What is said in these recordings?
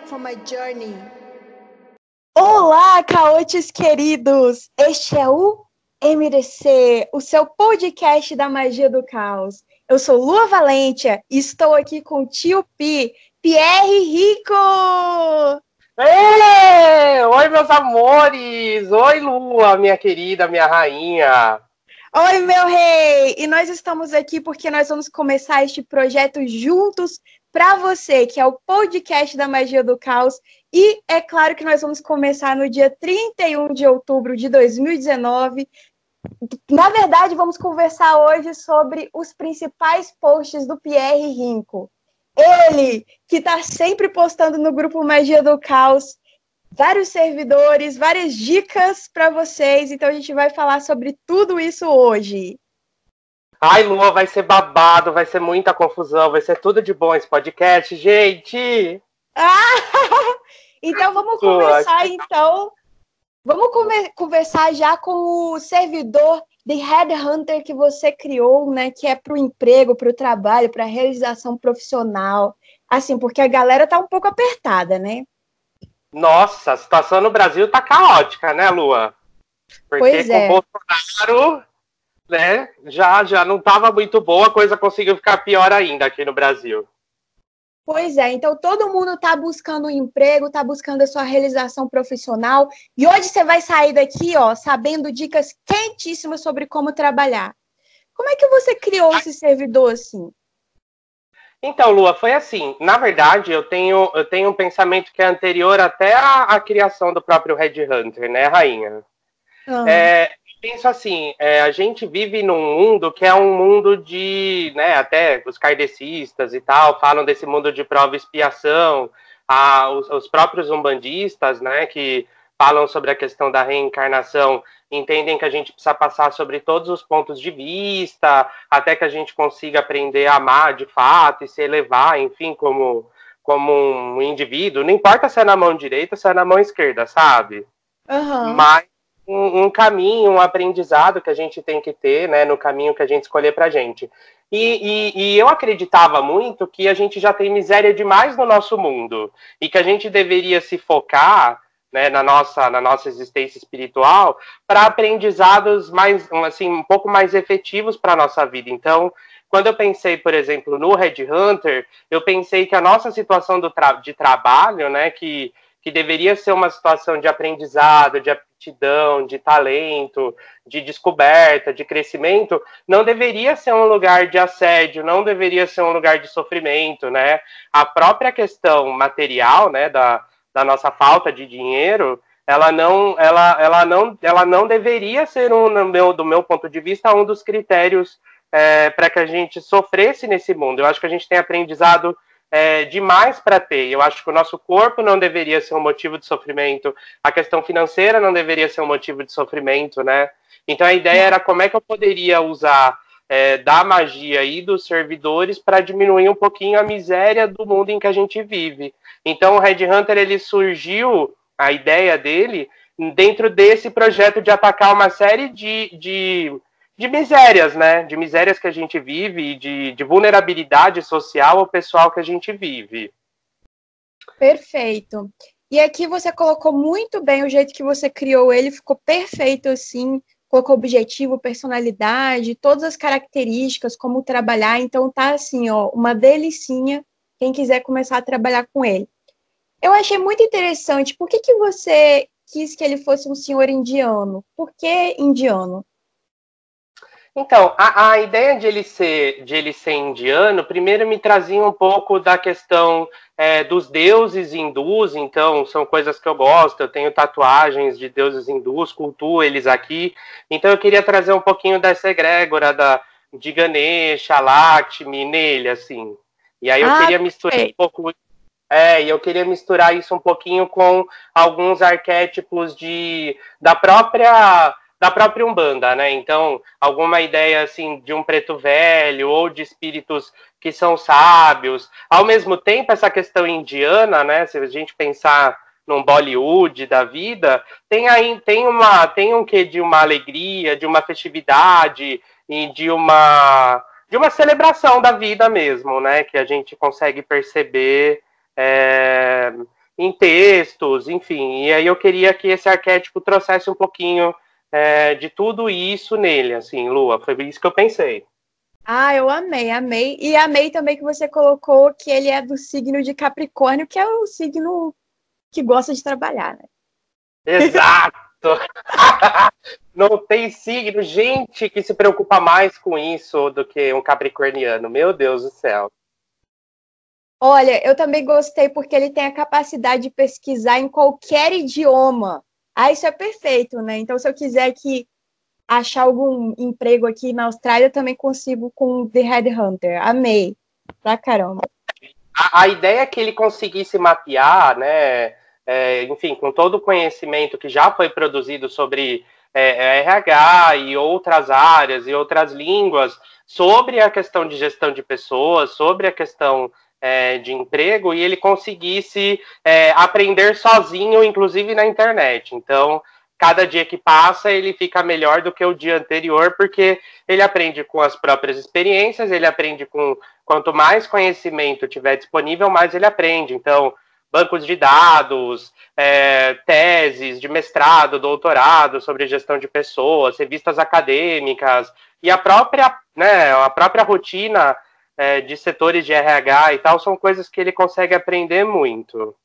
for my journey. Olá, caotes queridos! Este é o MDC, o seu podcast da magia do caos. Eu sou Lua Valentia e estou aqui com o tio Pi, Pierre Rico! Ei! Oi, meus amores! Oi, Lua, minha querida, minha rainha! Oi, meu rei! E nós estamos aqui porque nós vamos começar este projeto juntos para você, que é o podcast da magia do caos. E é claro que nós vamos começar no dia 31 de outubro de 2019. Na verdade, vamos conversar hoje sobre os principais posts do Pierre Rico. Ele, que está sempre postando no grupo Magia do Caos, vários servidores, várias dicas para vocês. Então, a gente vai falar sobre tudo isso hoje. Ai, Lua, vai ser babado, vai ser muita confusão, vai ser tudo de bom esse podcast, gente! Então, vamos começar, Vamos conversar já com o servidor de Headhunter que você criou, né? Que é para o emprego, para o trabalho, para a realização profissional. Assim, porque a galera tá um pouco apertada, né? Nossa, a situação no Brasil tá caótica, né, Lua? Porque Pois é. com o Bolsonaro, né, já não tava muito boa, a coisa conseguiu ficar pior ainda aqui no Brasil. Pois é, então todo mundo está buscando um emprego, está buscando a sua realização profissional, e hoje você vai sair daqui, ó, sabendo dicas quentíssimas sobre como trabalhar. Como é que você criou esse servidor assim? Então, Lua, foi assim. Na verdade, eu tenho um pensamento que é anterior até à criação do próprio Red Hunter, né, rainha? Penso assim, a gente vive num mundo que é um mundo de, né, até os kardecistas e tal, falam desse mundo de prova e expiação, os próprios umbandistas, né, que falam sobre a questão da reencarnação, entendem que a gente precisa passar sobre todos os pontos de vista, até que a gente consiga aprender a amar de fato e se elevar, enfim, como um indivíduo, não importa se é na mão direita ou se é na mão esquerda, sabe? Mas um caminho, um aprendizado que a gente tem que ter, né, no caminho que a gente escolher pra gente. E eu acreditava muito que a gente já tem miséria demais no nosso mundo e que a gente deveria se focar, né, na nossa existência espiritual para aprendizados mais, assim, um pouco mais efetivos para a nossa vida. Então, quando eu pensei, por exemplo, no Red Hunter, eu pensei que a nossa situação de trabalho, né, que deveria ser uma situação de aprendizado, de aptidão, de talento, de descoberta, de crescimento, não deveria ser um lugar de assédio, não deveria ser um lugar de sofrimento, né? A própria questão material, né, da nossa falta de dinheiro, ela não deveria ser, do meu ponto de vista, um dos critérios para que a gente sofresse nesse mundo. Eu acho que a gente tem aprendizado demais para ter. Eu acho que o nosso corpo não deveria ser um motivo de sofrimento, a questão financeira não deveria ser um motivo de sofrimento, né? Então a ideia era como é que eu poderia usar da magia e dos servidores para diminuir um pouquinho a miséria do mundo em que a gente vive. Então o Red Hunter, ele surgiu, a ideia dele, dentro desse projeto de atacar uma série de misérias, né? De misérias que a gente vive, de vulnerabilidade social ao pessoal que a gente vive. Perfeito. E aqui você colocou muito bem o jeito que você criou ele, ficou perfeito assim, colocou objetivo, personalidade, todas as características, como trabalhar, então tá assim, ó, uma delicinha, quem quiser começar a trabalhar com ele. Eu achei muito interessante, por que você quis que ele fosse um senhor indiano? Por que indiano? Então, a ideia de ele ser indiano, primeiro me trazia um pouco da questão dos deuses hindus, então são coisas que eu gosto, eu tenho tatuagens de deuses hindus, cultuo eles aqui, então eu queria trazer um pouquinho dessa egrégora de Ganesha, Lakshmi nele, assim. E aí eu queria misturar um pouco... eu queria misturar isso um pouquinho com alguns arquétipos da própria Umbanda, né? Então, alguma ideia assim de um preto velho ou de espíritos que são sábios. Ao mesmo tempo, essa questão indiana, né? Se a gente pensar num Bollywood da vida, tem um quê de uma alegria, de uma festividade e de uma celebração da vida mesmo, né? Que a gente consegue perceber em textos, enfim. E aí eu queria que esse arquétipo trouxesse um pouquinho de tudo isso nele, assim, Lua. Foi isso que eu pensei. Ah, eu amei, amei. E amei também que você colocou que ele é do signo de Capricórnio, que é o signo que gosta de trabalhar, né? Exato! Não tem signo, gente, que se preocupa mais com isso do que um capricorniano. Meu Deus do céu. Olha, eu também gostei porque ele tem a capacidade de pesquisar em qualquer idioma. Ah, isso é perfeito, né? Então, se eu quiser achar algum emprego aqui na Austrália, eu também consigo com The Headhunter. Amei. Pra caramba. A ideia é que ele conseguisse mapear, né? Enfim, com todo o conhecimento que já foi produzido sobre RH e outras áreas e outras línguas, sobre a questão de gestão de pessoas, sobre a questão de emprego, e ele conseguisse aprender sozinho, inclusive na internet. Então, cada dia que passa, ele fica melhor do que o dia anterior, porque ele aprende com as próprias experiências, ele aprende com quanto mais conhecimento tiver disponível, mais ele aprende. Então, bancos de dados, teses de mestrado, doutorado sobre gestão de pessoas, revistas acadêmicas e a própria rotina de setores de RH e tal, são coisas que ele consegue aprender muito.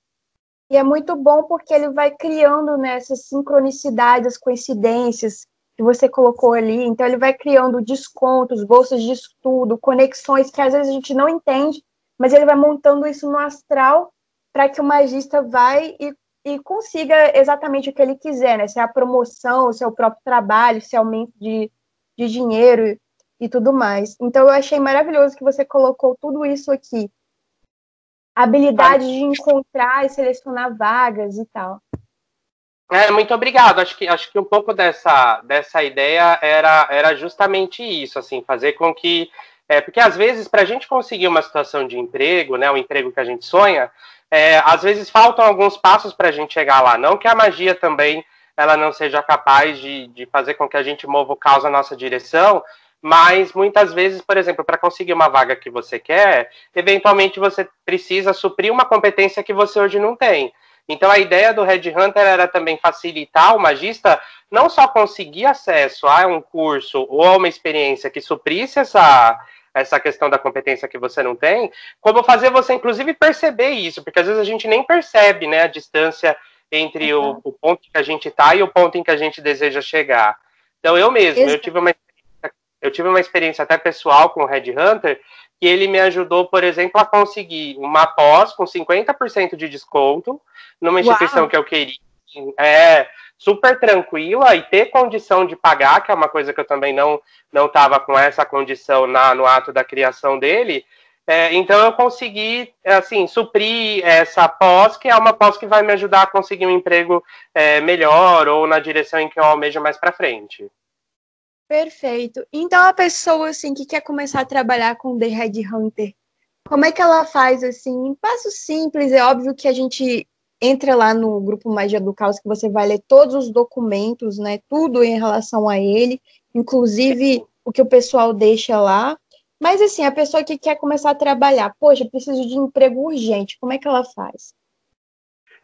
E é muito bom porque ele vai criando, né, essas sincronicidades, coincidências que você colocou ali. Então, ele vai criando descontos, bolsas de estudo, conexões que às vezes a gente não entende, mas ele vai montando isso no astral para que o magista vai e consiga exatamente o que ele quiser, né? Se é a promoção, se é o próprio trabalho, se é aumento de dinheiro e tudo mais. Então, eu achei maravilhoso que você colocou tudo isso aqui. Habilidade de encontrar e selecionar vagas e tal. Muito obrigado. Acho que um pouco dessa ideia era justamente isso, assim, fazer com que. Porque às vezes, para a gente conseguir uma situação de emprego, né, o emprego que a gente sonha, às vezes faltam alguns passos para a gente chegar lá. Não que a magia também ela não seja capaz de fazer com que a gente mova o caos na nossa direção, mas muitas vezes, por exemplo, para conseguir uma vaga que você quer, eventualmente você precisa suprir uma competência que você hoje não tem. Então a ideia do Red Hunter era também facilitar o magista não só conseguir acesso a um curso ou a uma experiência que suprisse essa questão da competência que você não tem, como fazer você, inclusive, perceber isso, porque às vezes a gente nem percebe, né, a distância entre o ponto que a gente está e o ponto em que a gente deseja chegar. Então eu mesmo, eu tive uma experiência até pessoal com o Red Hunter, que ele me ajudou, por exemplo, a conseguir uma pós com 50% de desconto numa instituição que eu queria. Super tranquila e ter condição de pagar, que é uma coisa que eu também não estava com essa condição no ato da criação dele. Então eu consegui, assim, suprir essa pós, que é uma pós que vai me ajudar a conseguir um emprego melhor ou na direção em que eu almejo mais para frente. Perfeito. Então, a pessoa, assim, que quer começar a trabalhar com The Red Hunter, como é que ela faz, assim, em passos simples? É óbvio que a gente entra lá no grupo Magia do Caos, que você vai ler todos os documentos, né, tudo em relação a ele, inclusive o que o pessoal deixa lá. Mas, assim, a pessoa que quer começar a trabalhar, poxa, preciso de emprego urgente, como é que ela faz?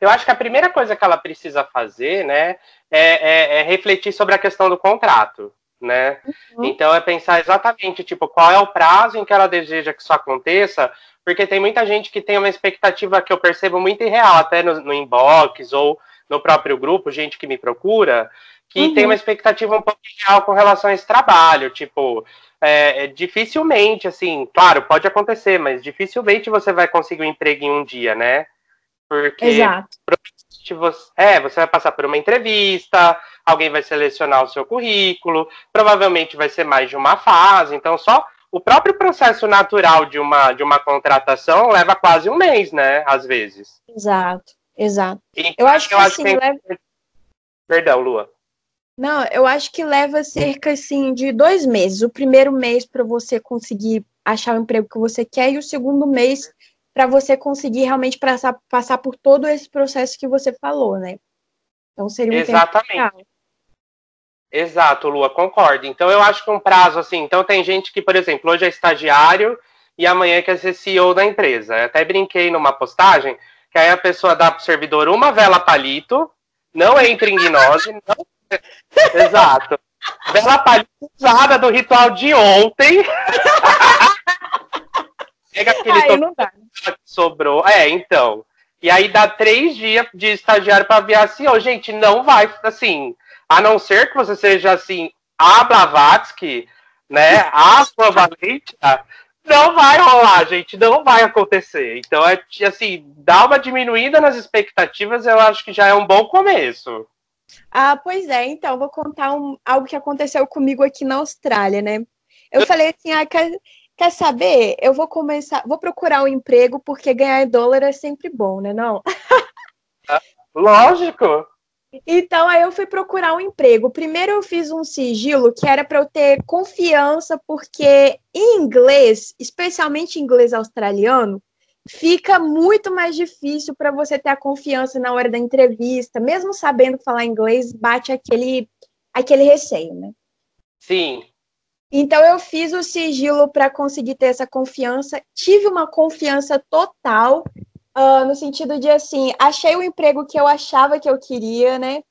Eu acho que a primeira coisa que ela precisa fazer, né, é refletir sobre a questão do contrato, né? Então é pensar exatamente, tipo, qual é o prazo em que ela deseja que isso aconteça, porque tem muita gente que tem uma expectativa que eu percebo muito irreal, até no inbox ou no próprio grupo, gente que me procura, que tem uma expectativa um pouco irreal com relação a esse trabalho, tipo, dificilmente, assim, claro, pode acontecer, mas dificilmente você vai conseguir um emprego em um dia, né? Porque você vai passar por uma entrevista, alguém vai selecionar o seu currículo, provavelmente vai ser mais de uma fase, então só o próprio processo natural de uma contratação leva quase um mês, né? Às vezes. Exato. Então, eu acho que assim, Perdão, Lua. Não, eu acho que leva cerca assim, de 2 meses. O primeiro mês para você conseguir achar o emprego que você quer, e o segundo mês para você conseguir realmente passar por todo esse processo que você falou, né? Então seria um tempo real. Exato, Lua, concordo. Então eu acho que um prazo assim, então tem gente que, por exemplo, hoje é estagiário e amanhã quer ser CEO da empresa. Eu até brinquei numa postagem Que aí a pessoa dá pro servidor uma vela palito, não entra em gnose, não... Exato. Vela palito usada do ritual de ontem. Pega aquele que sobrou. Então. E aí dá 3 dias de estagiário para aviação. Gente, não vai, assim, a não ser que você seja, assim, a Blavatsky, né, a Valentina, não vai rolar, gente, não vai acontecer. Então, assim, dá uma diminuída nas expectativas, eu acho que já é um bom começo. Ah, pois é, então, vou contar algo que aconteceu comigo aqui na Austrália, né? Eu falei assim, quer saber? Eu vou procurar um emprego, porque ganhar em dólar é sempre bom, né, não? Lógico. Então, aí eu fui procurar um emprego. Primeiro eu fiz um sigilo que era para eu ter confiança, porque em inglês, especialmente em inglês australiano, fica muito mais difícil para você ter a confiança na hora da entrevista. Mesmo sabendo falar inglês, bate aquele receio, né? Sim. Então, eu fiz o sigilo para conseguir ter essa confiança. Tive uma confiança total, no sentido de, assim, achei o emprego que eu achava que eu queria, né?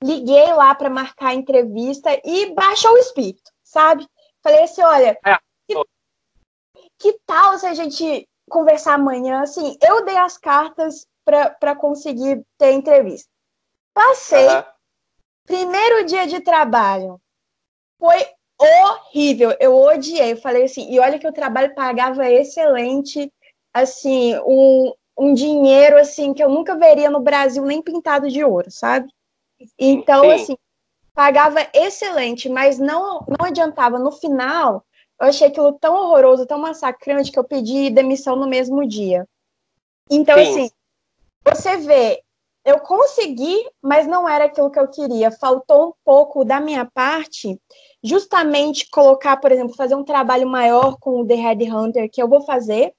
Liguei lá para marcar a entrevista e baixou o espírito, sabe? Falei assim, olha, que tal se a gente conversar amanhã? Assim, eu dei as cartas para conseguir ter entrevista. Passei, primeiro dia de trabalho, foi horrível, eu odiei. Eu falei assim, e olha que o trabalho pagava excelente, assim, um dinheiro assim que eu nunca veria no Brasil nem pintado de ouro, sabe? Então, assim, pagava excelente, mas não adiantava. No final, eu achei aquilo tão horroroso, tão massacrante, que eu pedi demissão no mesmo dia. Então, assim, você vê, eu consegui, mas não era aquilo que eu queria. Faltou um pouco da minha parte, justamente colocar, por exemplo, fazer um trabalho maior com o The Headhunter, que eu vou fazer,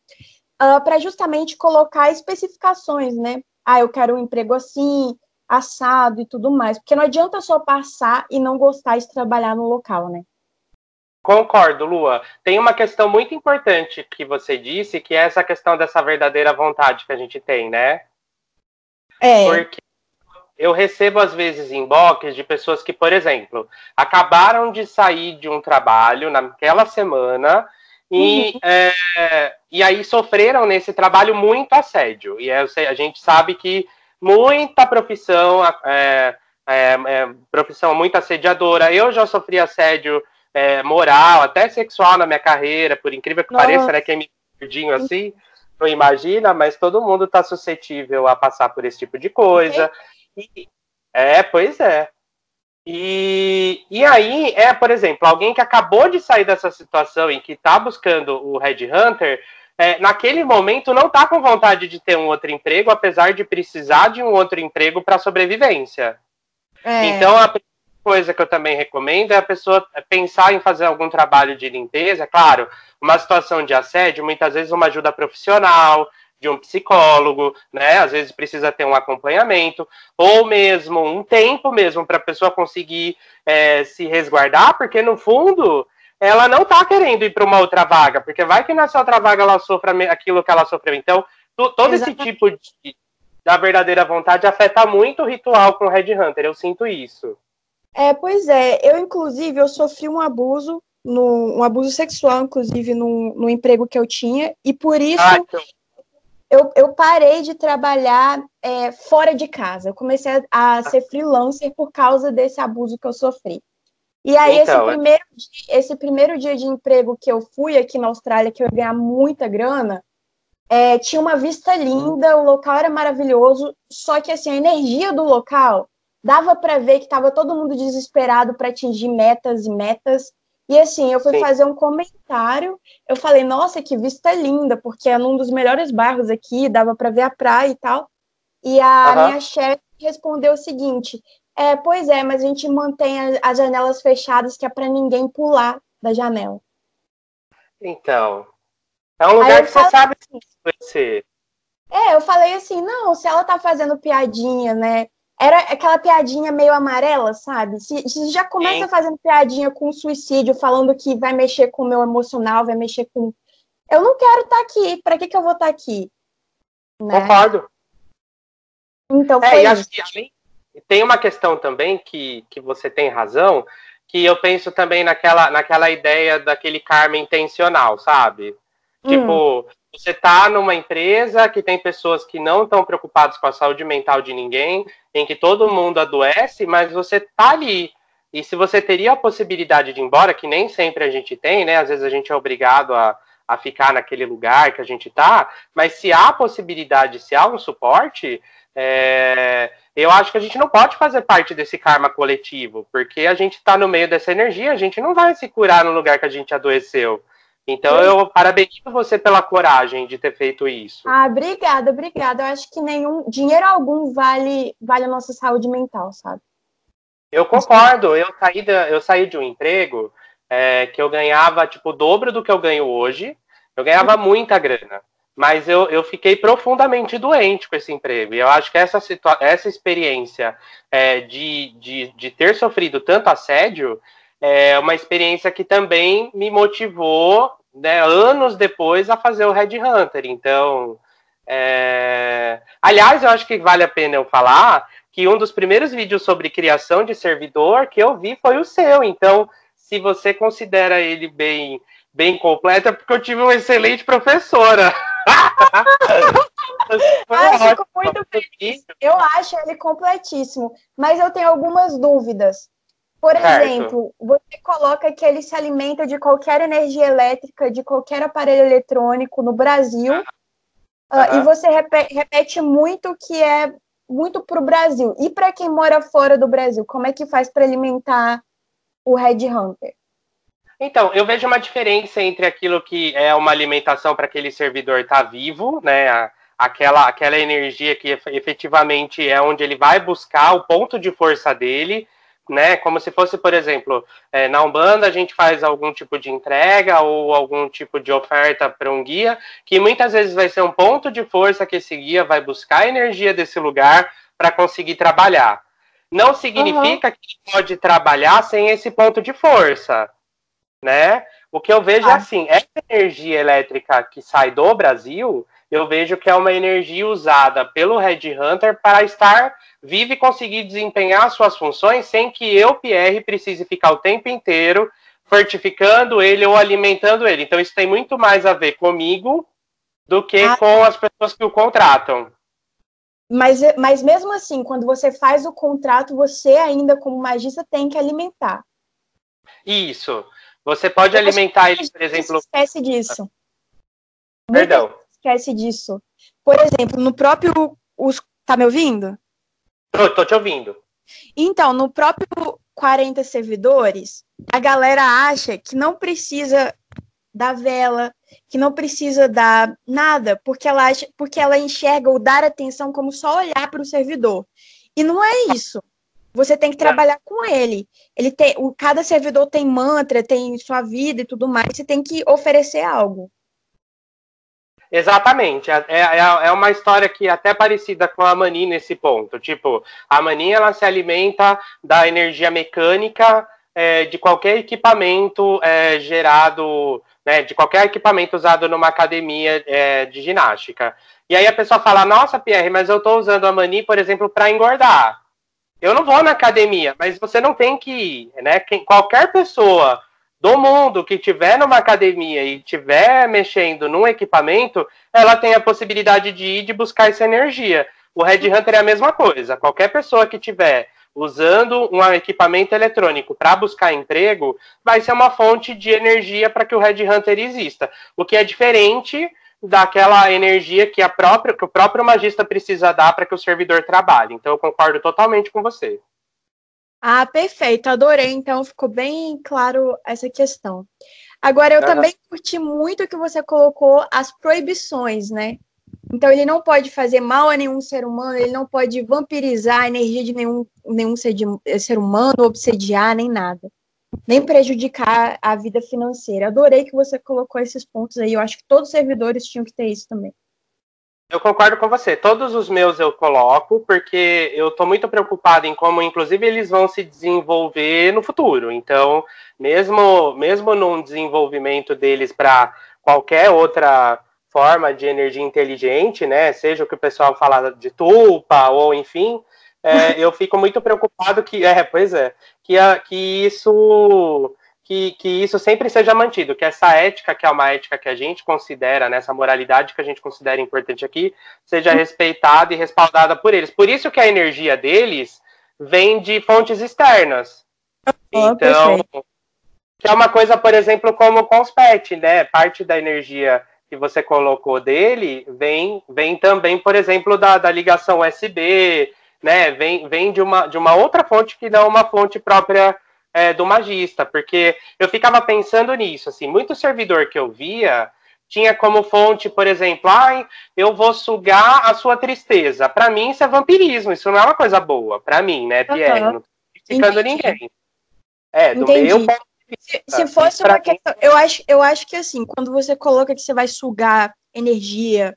para justamente colocar especificações, né? Ah, eu quero um emprego assim, assado e tudo mais. Porque não adianta só passar e não gostar de trabalhar no local, né? Concordo, Lua. Tem uma questão muito importante que você disse, que é essa questão dessa verdadeira vontade que a gente tem, né? Porque eu recebo, às vezes, inbox de pessoas que, por exemplo, acabaram de sair de um trabalho naquela semana e aí sofreram nesse trabalho muito assédio. E a gente sabe que muita profissão, profissão muito assediadora. Eu já sofri assédio moral, até sexual na minha carreira, por incrível que pareça, né? Quem me gordinho assim, não imagina, mas todo mundo está suscetível a passar por esse tipo de coisa. Pois é. E aí, por exemplo, alguém que acabou de sair dessa situação e que está buscando o Headhunter, naquele momento não está com vontade de ter um outro emprego, apesar de precisar de um outro emprego para sobrevivência. Então, a primeira coisa que eu também recomendo é a pessoa pensar em fazer algum trabalho de limpeza. Claro, uma situação de assédio, muitas vezes uma ajuda profissional, de um psicólogo, né? Às vezes precisa ter um acompanhamento, ou mesmo um tempo mesmo para a pessoa conseguir se resguardar, porque no fundo ela não está querendo ir para uma outra vaga, porque vai que nessa outra vaga ela sofra aquilo que ela sofreu. Então, todo esse tipo da verdadeira vontade afeta muito o ritual com o Headhunter, eu sinto isso. Pois é, eu sofri um abuso, um abuso sexual, inclusive, no emprego que eu tinha, e por isso eu parei de trabalhar fora de casa. Eu comecei a ser freelancer por causa desse abuso que eu sofri. E aí, então, esse primeiro dia de emprego que eu fui aqui na Austrália, que eu ia ganhar muita grana, tinha uma vista linda, o local era maravilhoso, só que assim, a energia do local dava para ver que estava todo mundo desesperado para atingir metas e metas. E assim, eu fui fazer um comentário, eu falei, nossa, que vista linda, porque é num dos melhores bairros aqui, dava para ver a praia e tal. E a minha chefe respondeu o seguinte, pois é, mas a gente mantém as janelas fechadas, que é para ninguém pular da janela. Então, é um lugar que você sabe que vai ser. Eu falei assim, não, se ela tá fazendo piadinha, né? Era aquela piadinha meio amarela, sabe? Se já começa fazendo piadinha com suicídio, falando que vai mexer com o meu emocional, vai mexer com... Eu não quero estar aqui, pra que eu vou estar aqui? Né? Concordo. Então, foi e acho isso. que tem uma questão também que você tem razão, que eu penso também naquela ideia daquele karma intencional, sabe? Tipo, você tá numa empresa que tem pessoas que não estão preocupadas com a saúde mental de ninguém, em que todo mundo adoece, mas você tá ali. E se você teria a possibilidade de ir embora, que nem sempre a gente tem, né? Às vezes a gente é obrigado a ficar naquele lugar que a gente tá, mas se há possibilidade, se há um suporte, eu acho que a gente não pode fazer parte desse karma coletivo, porque a gente está no meio dessa energia, a gente não vai se curar no lugar que a gente adoeceu. Então eu parabenizo você pela coragem de ter feito isso. Obrigada. Eu acho que nenhum dinheiro algum vale a nossa saúde mental, sabe? Eu concordo. Eu saí de um emprego que eu ganhava tipo o dobro do que eu ganho hoje. Eu ganhava muita grana, mas eu fiquei profundamente doente com esse emprego. E eu acho que essa experiência de ter sofrido tanto assédio é uma experiência que também me motivou, né, anos depois, a fazer o Red Hunter. Então, aliás, eu acho que vale a pena eu falar que um dos primeiros vídeos sobre criação de servidor que eu vi foi o seu. Então, se você considera ele bem completo, é porque eu tive uma excelente professora. Fico muito feliz. Eu acho ele completíssimo, mas eu tenho algumas dúvidas. Por exemplo, você coloca que ele se alimenta de qualquer energia elétrica, de qualquer aparelho eletrônico no Brasil, e você repete muito que é muito para o Brasil. E para quem mora fora do Brasil, como é que faz para alimentar o Red Hunter? Então, eu vejo uma diferença entre aquilo que é uma alimentação para aquele servidor estar vivo, né? Aquela energia que efetivamente é onde ele vai buscar o ponto de força dele, né? Como se fosse, por exemplo, na Umbanda a gente faz algum tipo de entrega ou algum tipo de oferta para um guia, que muitas vezes vai ser um ponto de força que esse guia vai buscar a energia desse lugar para conseguir trabalhar. Não significa que ele pode trabalhar sem esse ponto de força, né? O que eu vejo é assim, essa energia elétrica que sai do Brasil, eu vejo que é uma energia usada pelo Red Hunter para estar vivo e conseguir desempenhar suas funções sem que eu, Pierre, precise ficar o tempo inteiro fortificando ele ou alimentando ele. Então isso tem muito mais a ver comigo do que com as pessoas que o contratam. Mas mesmo assim, quando você faz o contrato, você ainda, como magista, tem que alimentar. Isso. Você pode alimentar ele, por exemplo... Esquece disso. Perdão. Esquece disso. Por exemplo, no próprio... Tá me ouvindo? Tô te ouvindo. Então, no próprio 40 servidores, a galera acha que não precisa da vela, que não precisa dar nada, porque ela enxerga o dar atenção como só olhar para o servidor. E não é isso. Você tem que trabalhar com ele. Cada servidor tem mantra, tem sua vida e tudo mais. Você tem que oferecer algo. Exatamente. É uma história que é até parecida com a Mani nesse ponto. Tipo, a Mani, ela se alimenta da energia mecânica de qualquer equipamento gerado, né, de qualquer equipamento usado numa academia de ginástica. E aí a pessoa fala, nossa, Pierre, mas eu estou usando a Mani, por exemplo, para engordar. Eu não vou na academia, mas você não tem que ir, né? Qualquer pessoa do mundo que estiver numa academia e estiver mexendo num equipamento, ela tem a possibilidade de ir de buscar essa energia. O Red Hunter é a mesma coisa. Qualquer pessoa que estiver usando um equipamento eletrônico para buscar emprego, vai ser uma fonte de energia para que o Red Hunter exista. O que é diferente daquela energia que o próprio magista precisa dar para que o servidor trabalhe. Então, eu concordo totalmente com você. Perfeito, adorei. Então, ficou bem claro essa questão. Agora, eu também curti muito que você colocou as proibições, né? Então, ele não pode fazer mal a nenhum ser humano, ele não pode vampirizar a energia de nenhum ser humano, obsediar, nem nada. Nem prejudicar a vida financeira. Adorei que você colocou esses pontos aí. Eu acho que todos os servidores tinham que ter isso também. Eu concordo com você. Todos os meus eu coloco, porque eu estou muito preocupado em como, inclusive, eles vão se desenvolver no futuro. Então, mesmo num desenvolvimento deles para qualquer outra forma de energia inteligente, né? Seja o que o pessoal fala de tulpa, ou enfim, eu fico muito preocupado que isso sempre seja mantido, que essa ética, que é uma ética que a gente considera, né, essa moralidade que a gente considera importante aqui, seja respeitada e respaldada por eles. Por isso que a energia deles vem de fontes externas. Então, que é uma coisa, por exemplo, como com os PET, né? Parte da energia que você colocou dele vem também, por exemplo, da ligação USB, né? Vem de uma outra fonte que não uma fonte própria do magista, porque eu ficava pensando nisso, assim, muito servidor que eu via tinha como fonte, por exemplo, eu vou sugar a sua tristeza. Para mim, isso é vampirismo, isso não é uma coisa boa, para mim, né, Pierre? Não tô criticando ninguém. Do meu ponto de vista. Se fosse uma questão, eu acho que assim, quando você coloca que você vai sugar energia,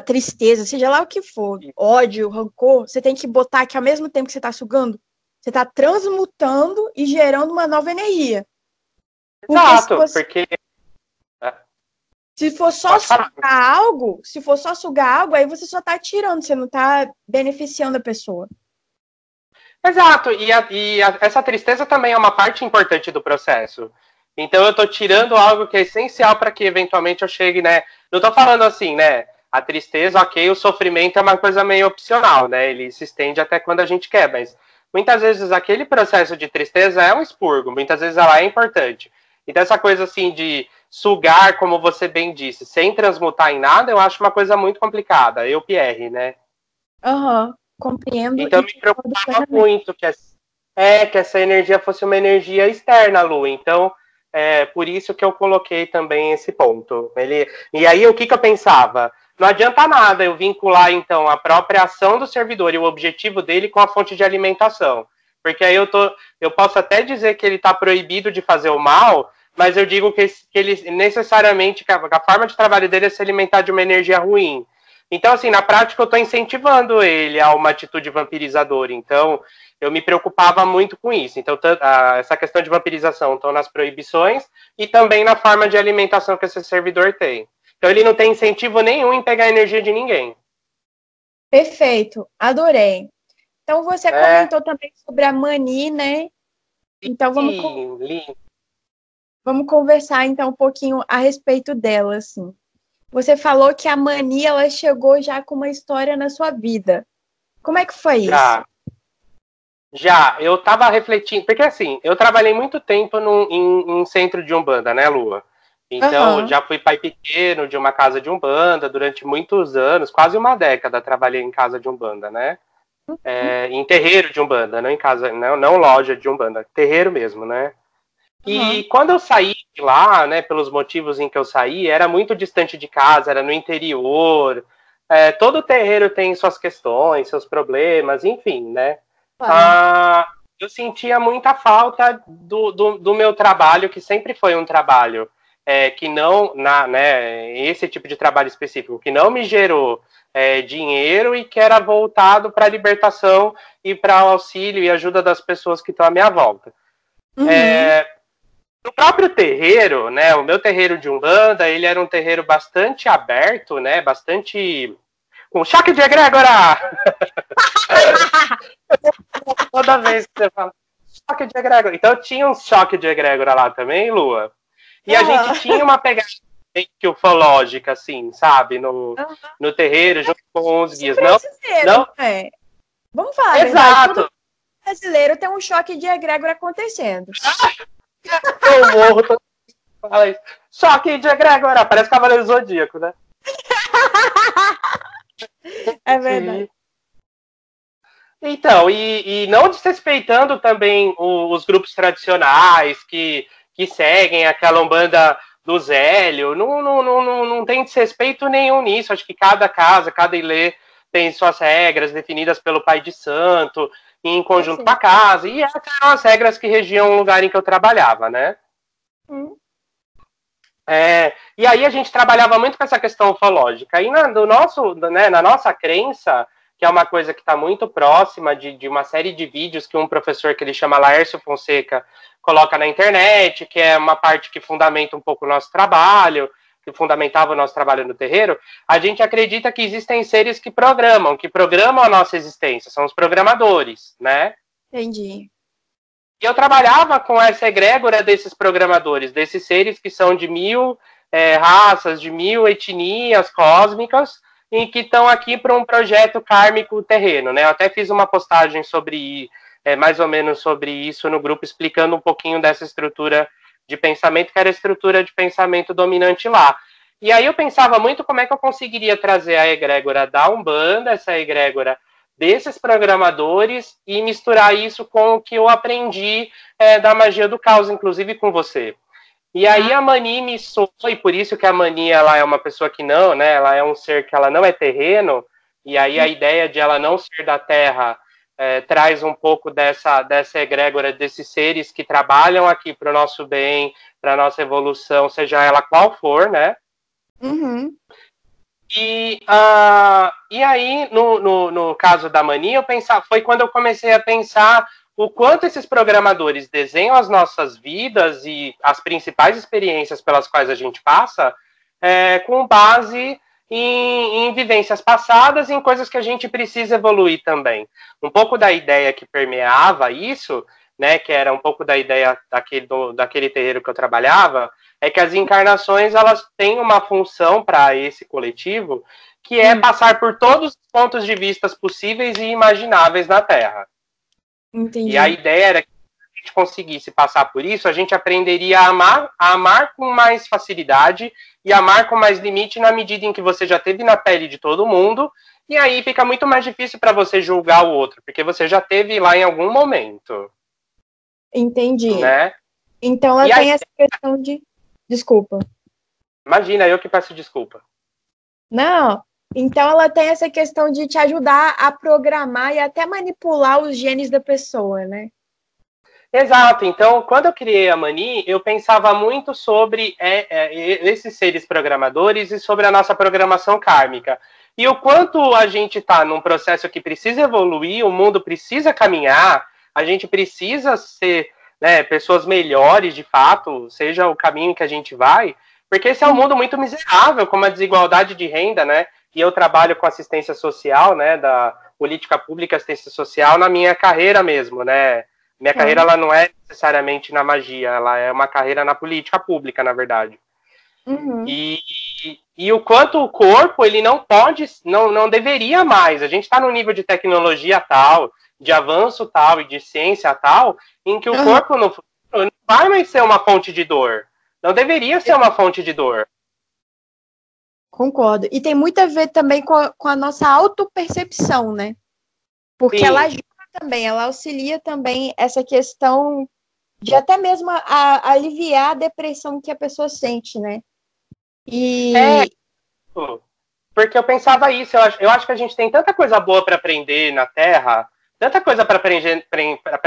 tristeza, seja lá o que for, ódio, rancor, você tem que botar que ao mesmo tempo que você está sugando, você está transmutando e gerando uma nova energia. Exato, se for só sugar algo, aí você só está tirando, você não está beneficiando a pessoa. Exato, essa tristeza também é uma parte importante do processo. Então eu estou tirando algo que é essencial para que eventualmente eu chegue, né? Não estou falando assim, né? A tristeza, ok, o sofrimento é uma coisa meio opcional, né? Ele se estende até quando a gente quer, mas muitas vezes aquele processo de tristeza é um expurgo, muitas vezes ela é importante. Então essa coisa assim de sugar, como você bem disse, sem transmutar em nada, eu acho uma coisa muito complicada. Pierre, né? Compreendo. Então me preocupava muito que essa energia fosse uma energia externa, Lu. Então, por isso que eu coloquei também esse ponto. E aí, o que eu pensava? Não adianta nada eu vincular, então, a própria ação do servidor e o objetivo dele com a fonte de alimentação. Porque aí eu posso até dizer que ele está proibido de fazer o mal, mas eu digo que ele necessariamente, que a forma de trabalho dele é se alimentar de uma energia ruim. Então, assim, na prática eu estou incentivando ele a uma atitude vampirizadora. Então, eu me preocupava muito com isso. Então, essa questão de vampirização estão nas proibições e também na forma de alimentação que esse servidor tem. Então, ele não tem incentivo nenhum em pegar a energia de ninguém. Perfeito, adorei. Então, você comentou também sobre a Mani, né? Então, vamos conversar, então, um pouquinho a respeito dela, assim. Você falou que a Mani, ela chegou já com uma história na sua vida. Como é que foi isso? Já, eu estava refletindo, porque assim, eu trabalhei muito tempo em centro de Umbanda, né, Lua? Então, já fui pai pequeno de uma casa de Umbanda durante muitos anos, quase uma década trabalhei em casa de Umbanda, né? Em terreiro de Umbanda, não em casa, não loja de Umbanda, terreiro mesmo, né? E quando eu saí de lá, né, pelos motivos em que eu saí, era muito distante de casa, era no interior. Todo terreiro tem suas questões, seus problemas, enfim, né? Eu sentia muita falta do meu trabalho, que sempre foi um trabalho que não, esse tipo de trabalho específico, que não me gerou dinheiro e que era voltado para a libertação e para o auxílio e ajuda das pessoas que estão à minha volta. No próprio terreiro, né, o meu terreiro de Umbanda, ele era um terreiro bastante aberto, né, bastante... com choque de egrégora! Toda vez que você fala choque de egrégora. Então tinha um choque de egrégora lá também, Lua. E a gente tinha uma pegada meio ufológica, assim, sabe? No terreiro, junto com os guias. Não? Vamos falar, exato. Todo brasileiro tem um choque de egrégora acontecendo. Eu morro todo fala isso. Choque de egrégora. Parece Cavaleiro Zodíaco, né? É verdade. Então, e não desrespeitando também os grupos tradicionais que seguem aquela Umbanda do Zélio, não tem desrespeito nenhum nisso. Acho que cada casa, cada ilê tem suas regras definidas pelo pai de santo, em conjunto com a casa, e essas eram as regras que regiam o lugar em que eu trabalhava, né? E aí a gente trabalhava muito com essa questão ufológica. E na nossa crença, que é uma coisa que está muito próxima de uma série de vídeos que um professor que ele chama Laércio Fonseca coloca na internet, que é uma parte que fundamenta um pouco o nosso trabalho, fundamentava o nosso trabalho no terreiro, a gente acredita que existem seres que programam a nossa existência, são os programadores, né? Entendi. E eu trabalhava com essa egrégora desses programadores, desses seres que são de 1000 raças, de 1000 etnias cósmicas, e que estão aqui para um projeto kármico terreno, né? Eu até fiz uma postagem sobre, mais ou menos sobre isso no grupo, explicando um pouquinho dessa estrutura de pensamento, que era a estrutura de pensamento dominante lá. E aí eu pensava muito como é que eu conseguiria trazer a egrégora da Umbanda, essa egrégora desses programadores, e misturar isso com o que eu aprendi da magia do caos, inclusive com você. E aí a Mani me soltou, e por isso que a Mani, ela é uma pessoa que não, né, ela é um ser que ela não é terreno, e aí a ideia de ela não ser da Terra traz um pouco dessa egrégora desses seres que trabalham aqui para o nosso bem, para a nossa evolução, seja ela qual for, né? Uhum. E aí, no caso da Mani, foi quando eu comecei a pensar o quanto esses programadores desenham as nossas vidas e as principais experiências pelas quais a gente passa com base em vivências passadas e em coisas que a gente precisa evoluir também. Um pouco da ideia que permeava isso, né, que era um pouco da ideia daquele terreiro que eu trabalhava, é que as encarnações elas têm uma função para esse coletivo, que é passar por todos os pontos de vista possíveis e imagináveis na Terra. Entendi. E a ideia era que se a gente conseguisse passar por isso, a gente aprenderia a amar com mais facilidade e amar com mais limite na medida em que você já teve na pele de todo mundo, e aí fica muito mais difícil para você julgar o outro, porque você já teve lá em algum momento. Entendi. Né? Então ela tem essa questão de... Desculpa. Imagina, eu que peço desculpa. Não, então ela tem essa questão de te ajudar a programar e até manipular os genes da pessoa, né? Exato. Então, quando eu criei a Mani, eu pensava muito sobre esses seres programadores e sobre a nossa programação kármica. E o quanto a gente está num processo que precisa evoluir, o mundo precisa caminhar, a gente precisa ser pessoas melhores, de fato, seja o caminho que a gente vai, porque esse é um mundo muito miserável, com uma desigualdade de renda, né? E eu trabalho com assistência social, né, da política pública, assistência social, na minha carreira mesmo, né? Minha carreira, ela não é necessariamente na magia, ela é uma carreira na política pública, na verdade. Uhum. E o quanto o corpo, ele não pode, não deveria mais. A gente está num nível de tecnologia tal, de avanço tal e de ciência tal, em que o corpo não vai mais ser uma fonte de dor. Não deveria ser uma fonte de dor. Concordo. E tem muito a ver também com a nossa autopercepção, né? Porque ela ajuda também, ela auxilia também essa questão de até mesmo aliviar a depressão que a pessoa sente, né? Porque eu pensava isso, eu acho que a gente tem tanta coisa boa para aprender na Terra, tanta coisa para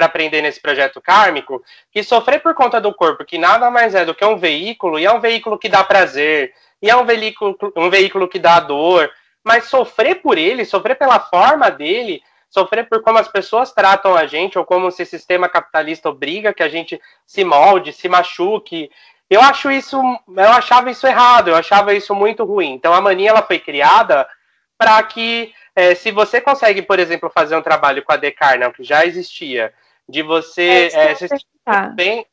aprender nesse projeto kármico, que sofrer por conta do corpo, que nada mais é do que um veículo, e é um veículo que dá prazer, e é um veículo que dá dor, mas sofrer por ele, sofrer pela forma dele, sofrer por como as pessoas tratam a gente, ou como se o sistema capitalista obriga que a gente se molde, se machuque. Eu achava isso errado, eu achava isso muito ruim. Então a Mani, ela foi criada para que, se você consegue, por exemplo, fazer um trabalho com a Decarnal, que já existia, de você se sentir bem,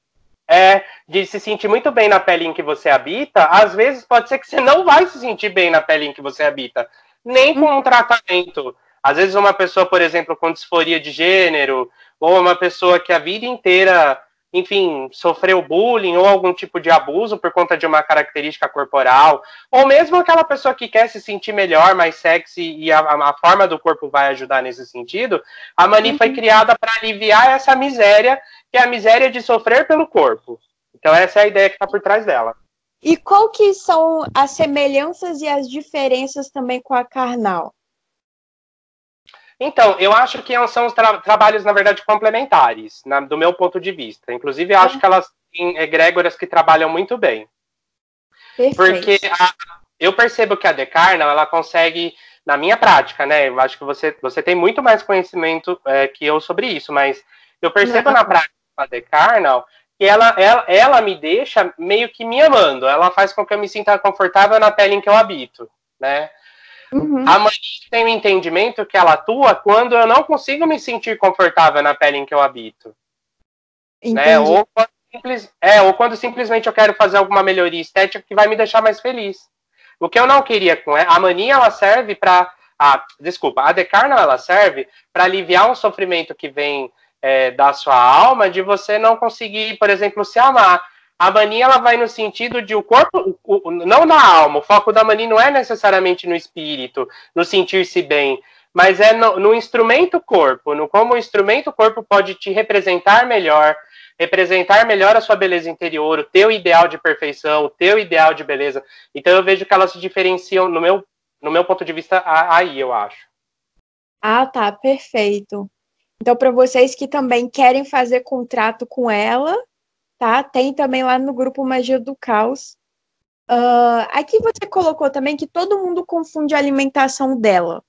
de se sentir muito bem na pele em que você habita, às vezes pode ser que você não vai se sentir bem na pele em que você habita, nem com um tratamento. Às vezes uma pessoa, por exemplo, com disforia de gênero, ou uma pessoa que a vida inteira, enfim, sofreu bullying ou algum tipo de abuso por conta de uma característica corporal, ou mesmo aquela pessoa que quer se sentir melhor, mais sexy, e a forma do corpo vai ajudar nesse sentido, a Mani foi criada para aliviar essa miséria, que é a miséria de sofrer pelo corpo. Então essa é a ideia que está por trás dela. E qual que são as semelhanças e as diferenças também com a carnal? Então, eu acho que são os trabalhos, na verdade, complementares, do meu ponto de vista. Inclusive, eu acho que elas têm egrégoras que trabalham muito bem. Perfeito. Porque eu percebo que a Decarnal, ela consegue, na minha prática, né? Eu acho que você tem muito mais conhecimento que eu sobre isso, mas eu percebo na prática da Decarnal e ela me deixa meio que me amando. Ela faz com que eu me sinta confortável na pele em que eu habito, né? Uhum. A mãe tem o entendimento que ela atua quando eu não consigo me sentir confortável na pele em que eu habito. Né? Ou quando simplesmente eu quero fazer alguma melhoria estética que vai me deixar mais feliz. O que eu não queria com ela, a mania ela serve para, a Decarno ela serve para aliviar um sofrimento que vem da sua alma, de você não conseguir, por exemplo, se amar. A mania ela vai no sentido de o corpo, não na alma. O foco da mania não é necessariamente no espírito, no sentir-se bem, mas é no instrumento corpo, no como o instrumento corpo pode te representar melhor a sua beleza interior, o teu ideal de perfeição, o teu ideal de beleza. Então eu vejo que elas se diferenciam, no meu ponto de vista, aí, eu acho. Ah, tá, perfeito. Então, para vocês que também querem fazer contrato com ela, tá? Tem também lá no grupo Magia do Caos. Aqui você colocou também que todo mundo confunde a alimentação dela,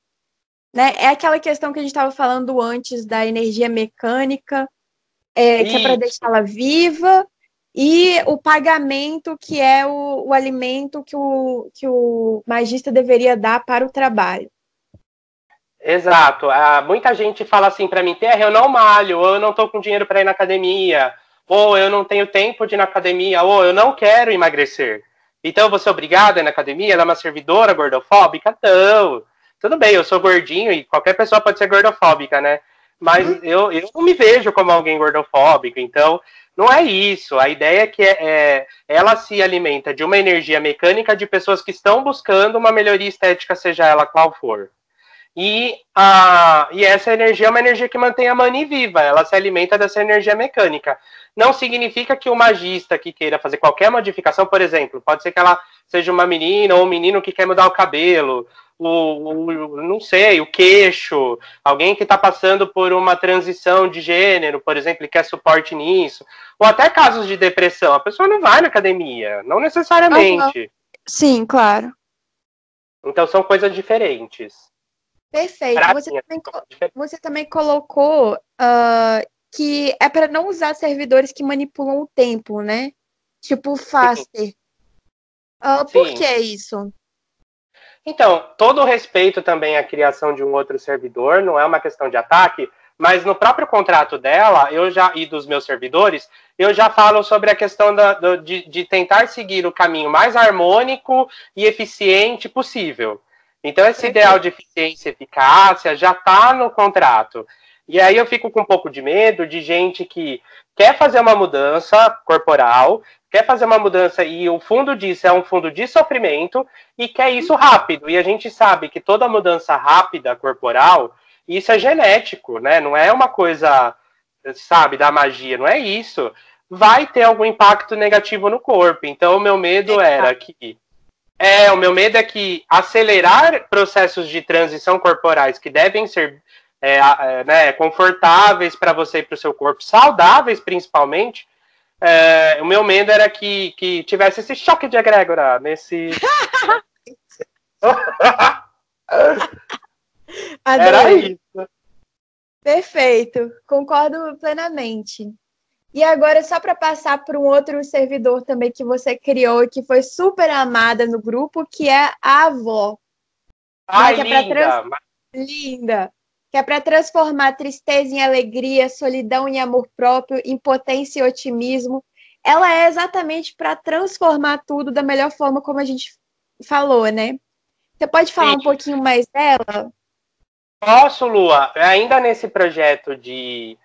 né? É aquela questão que a gente estava falando antes da energia mecânica, que é para deixá-la viva, e o pagamento, que é o alimento que o magista deveria dar para o trabalho. Exato. Muita gente fala assim para mim, Terra, eu não malho, ou eu não estou com dinheiro para ir na academia, ou eu não tenho tempo de ir na academia, ou eu não quero emagrecer. Então eu vou ser obrigada a ir na academia? Ela é uma servidora gordofóbica? Não. Tudo bem, eu sou gordinho e qualquer pessoa pode ser gordofóbica, né? Mas eu não me vejo como alguém gordofóbico, então não é isso. A ideia é que ela se alimenta de uma energia mecânica de pessoas que estão buscando uma melhoria estética, seja ela qual for. E essa energia é uma energia que mantém a Mani viva, ela se alimenta dessa energia mecânica. Não significa que o magista que queira fazer qualquer modificação, por exemplo, pode ser que ela seja uma menina ou um menino que quer mudar o cabelo, não sei, o queixo, alguém que está passando por uma transição de gênero, por exemplo, e quer suporte nisso, ou até casos de depressão. A pessoa não vai na academia, não necessariamente. Uhum. Sim, claro. Então são coisas diferentes. Perfeito. Você também colocou que é para não usar servidores que manipulam o tempo, né? Tipo o Faster. Por que isso? Então, todo respeito também à criação de um outro servidor, não é uma questão de ataque, mas no próprio contrato dela, e dos meus servidores, eu já falo sobre a questão de tentar seguir o caminho mais harmônico e eficiente possível. Então, esse ideal de eficiência e eficácia já está no contrato. E aí eu fico com um pouco de medo de gente que quer fazer uma mudança corporal, quer fazer uma mudança e o fundo disso é um fundo de sofrimento e quer isso rápido. E a gente sabe que toda mudança rápida corporal, isso é genético, né? Não é uma coisa, sabe, da magia, não é isso. Vai ter algum impacto negativo no corpo. Então, o meu medo era que o meu medo é que acelerar processos de transição corporais que devem ser confortáveis para você e para o seu corpo, saudáveis principalmente, o meu medo era que tivesse esse choque de egrégora nesse... Era isso. Perfeito, concordo plenamente. E agora, só para passar para um outro servidor também que você criou e que foi super amada no grupo, que é a avó. Ai, linda! Linda! Que é para transformar tristeza em alegria, solidão em amor próprio, impotência em otimismo. Ela é exatamente para transformar tudo da melhor forma, como a gente falou, né? Você pode falar um pouquinho mais dela? Posso, Lua? Ainda nesse projeto de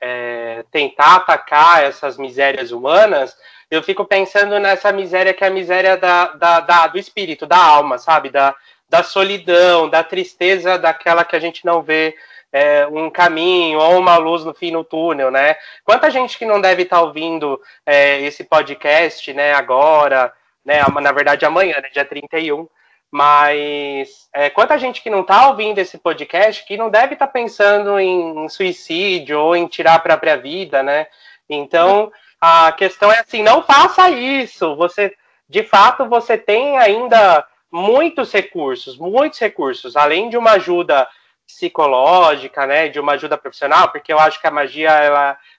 tentar atacar essas misérias humanas, eu fico pensando nessa miséria que é a miséria do espírito, da alma, sabe? Da solidão, da tristeza daquela que a gente não vê um caminho ou uma luz no fim do túnel, né? Quanta gente que não deve estar ouvindo esse podcast, né, agora, né, na verdade amanhã, né, dia 31, mas quanta gente que não está ouvindo esse podcast que não deve estar pensando em suicídio ou em tirar a própria vida, né? Então, a questão é assim, não faça isso. De fato, você tem ainda muitos recursos, além de uma ajuda psicológica, né, de uma ajuda profissional, porque eu acho que a magia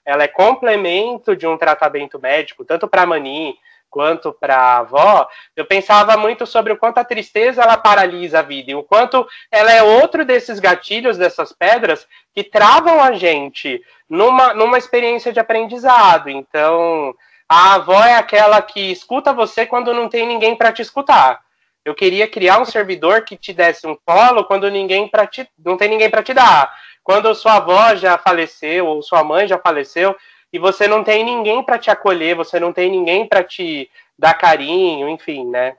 ela é complemento de um tratamento médico, tanto para a Mani quanto para a avó. Eu pensava muito sobre o quanto a tristeza ela paralisa a vida e o quanto ela é outro desses gatilhos, dessas pedras que travam a gente numa experiência de aprendizado. Então, a avó é aquela que escuta você quando não tem ninguém para te escutar. Eu queria criar um servidor que te desse um colo quando não tem ninguém para te dar. Quando sua avó já faleceu ou sua mãe já faleceu e você não tem ninguém para te acolher, você não tem ninguém para te dar carinho, enfim, né?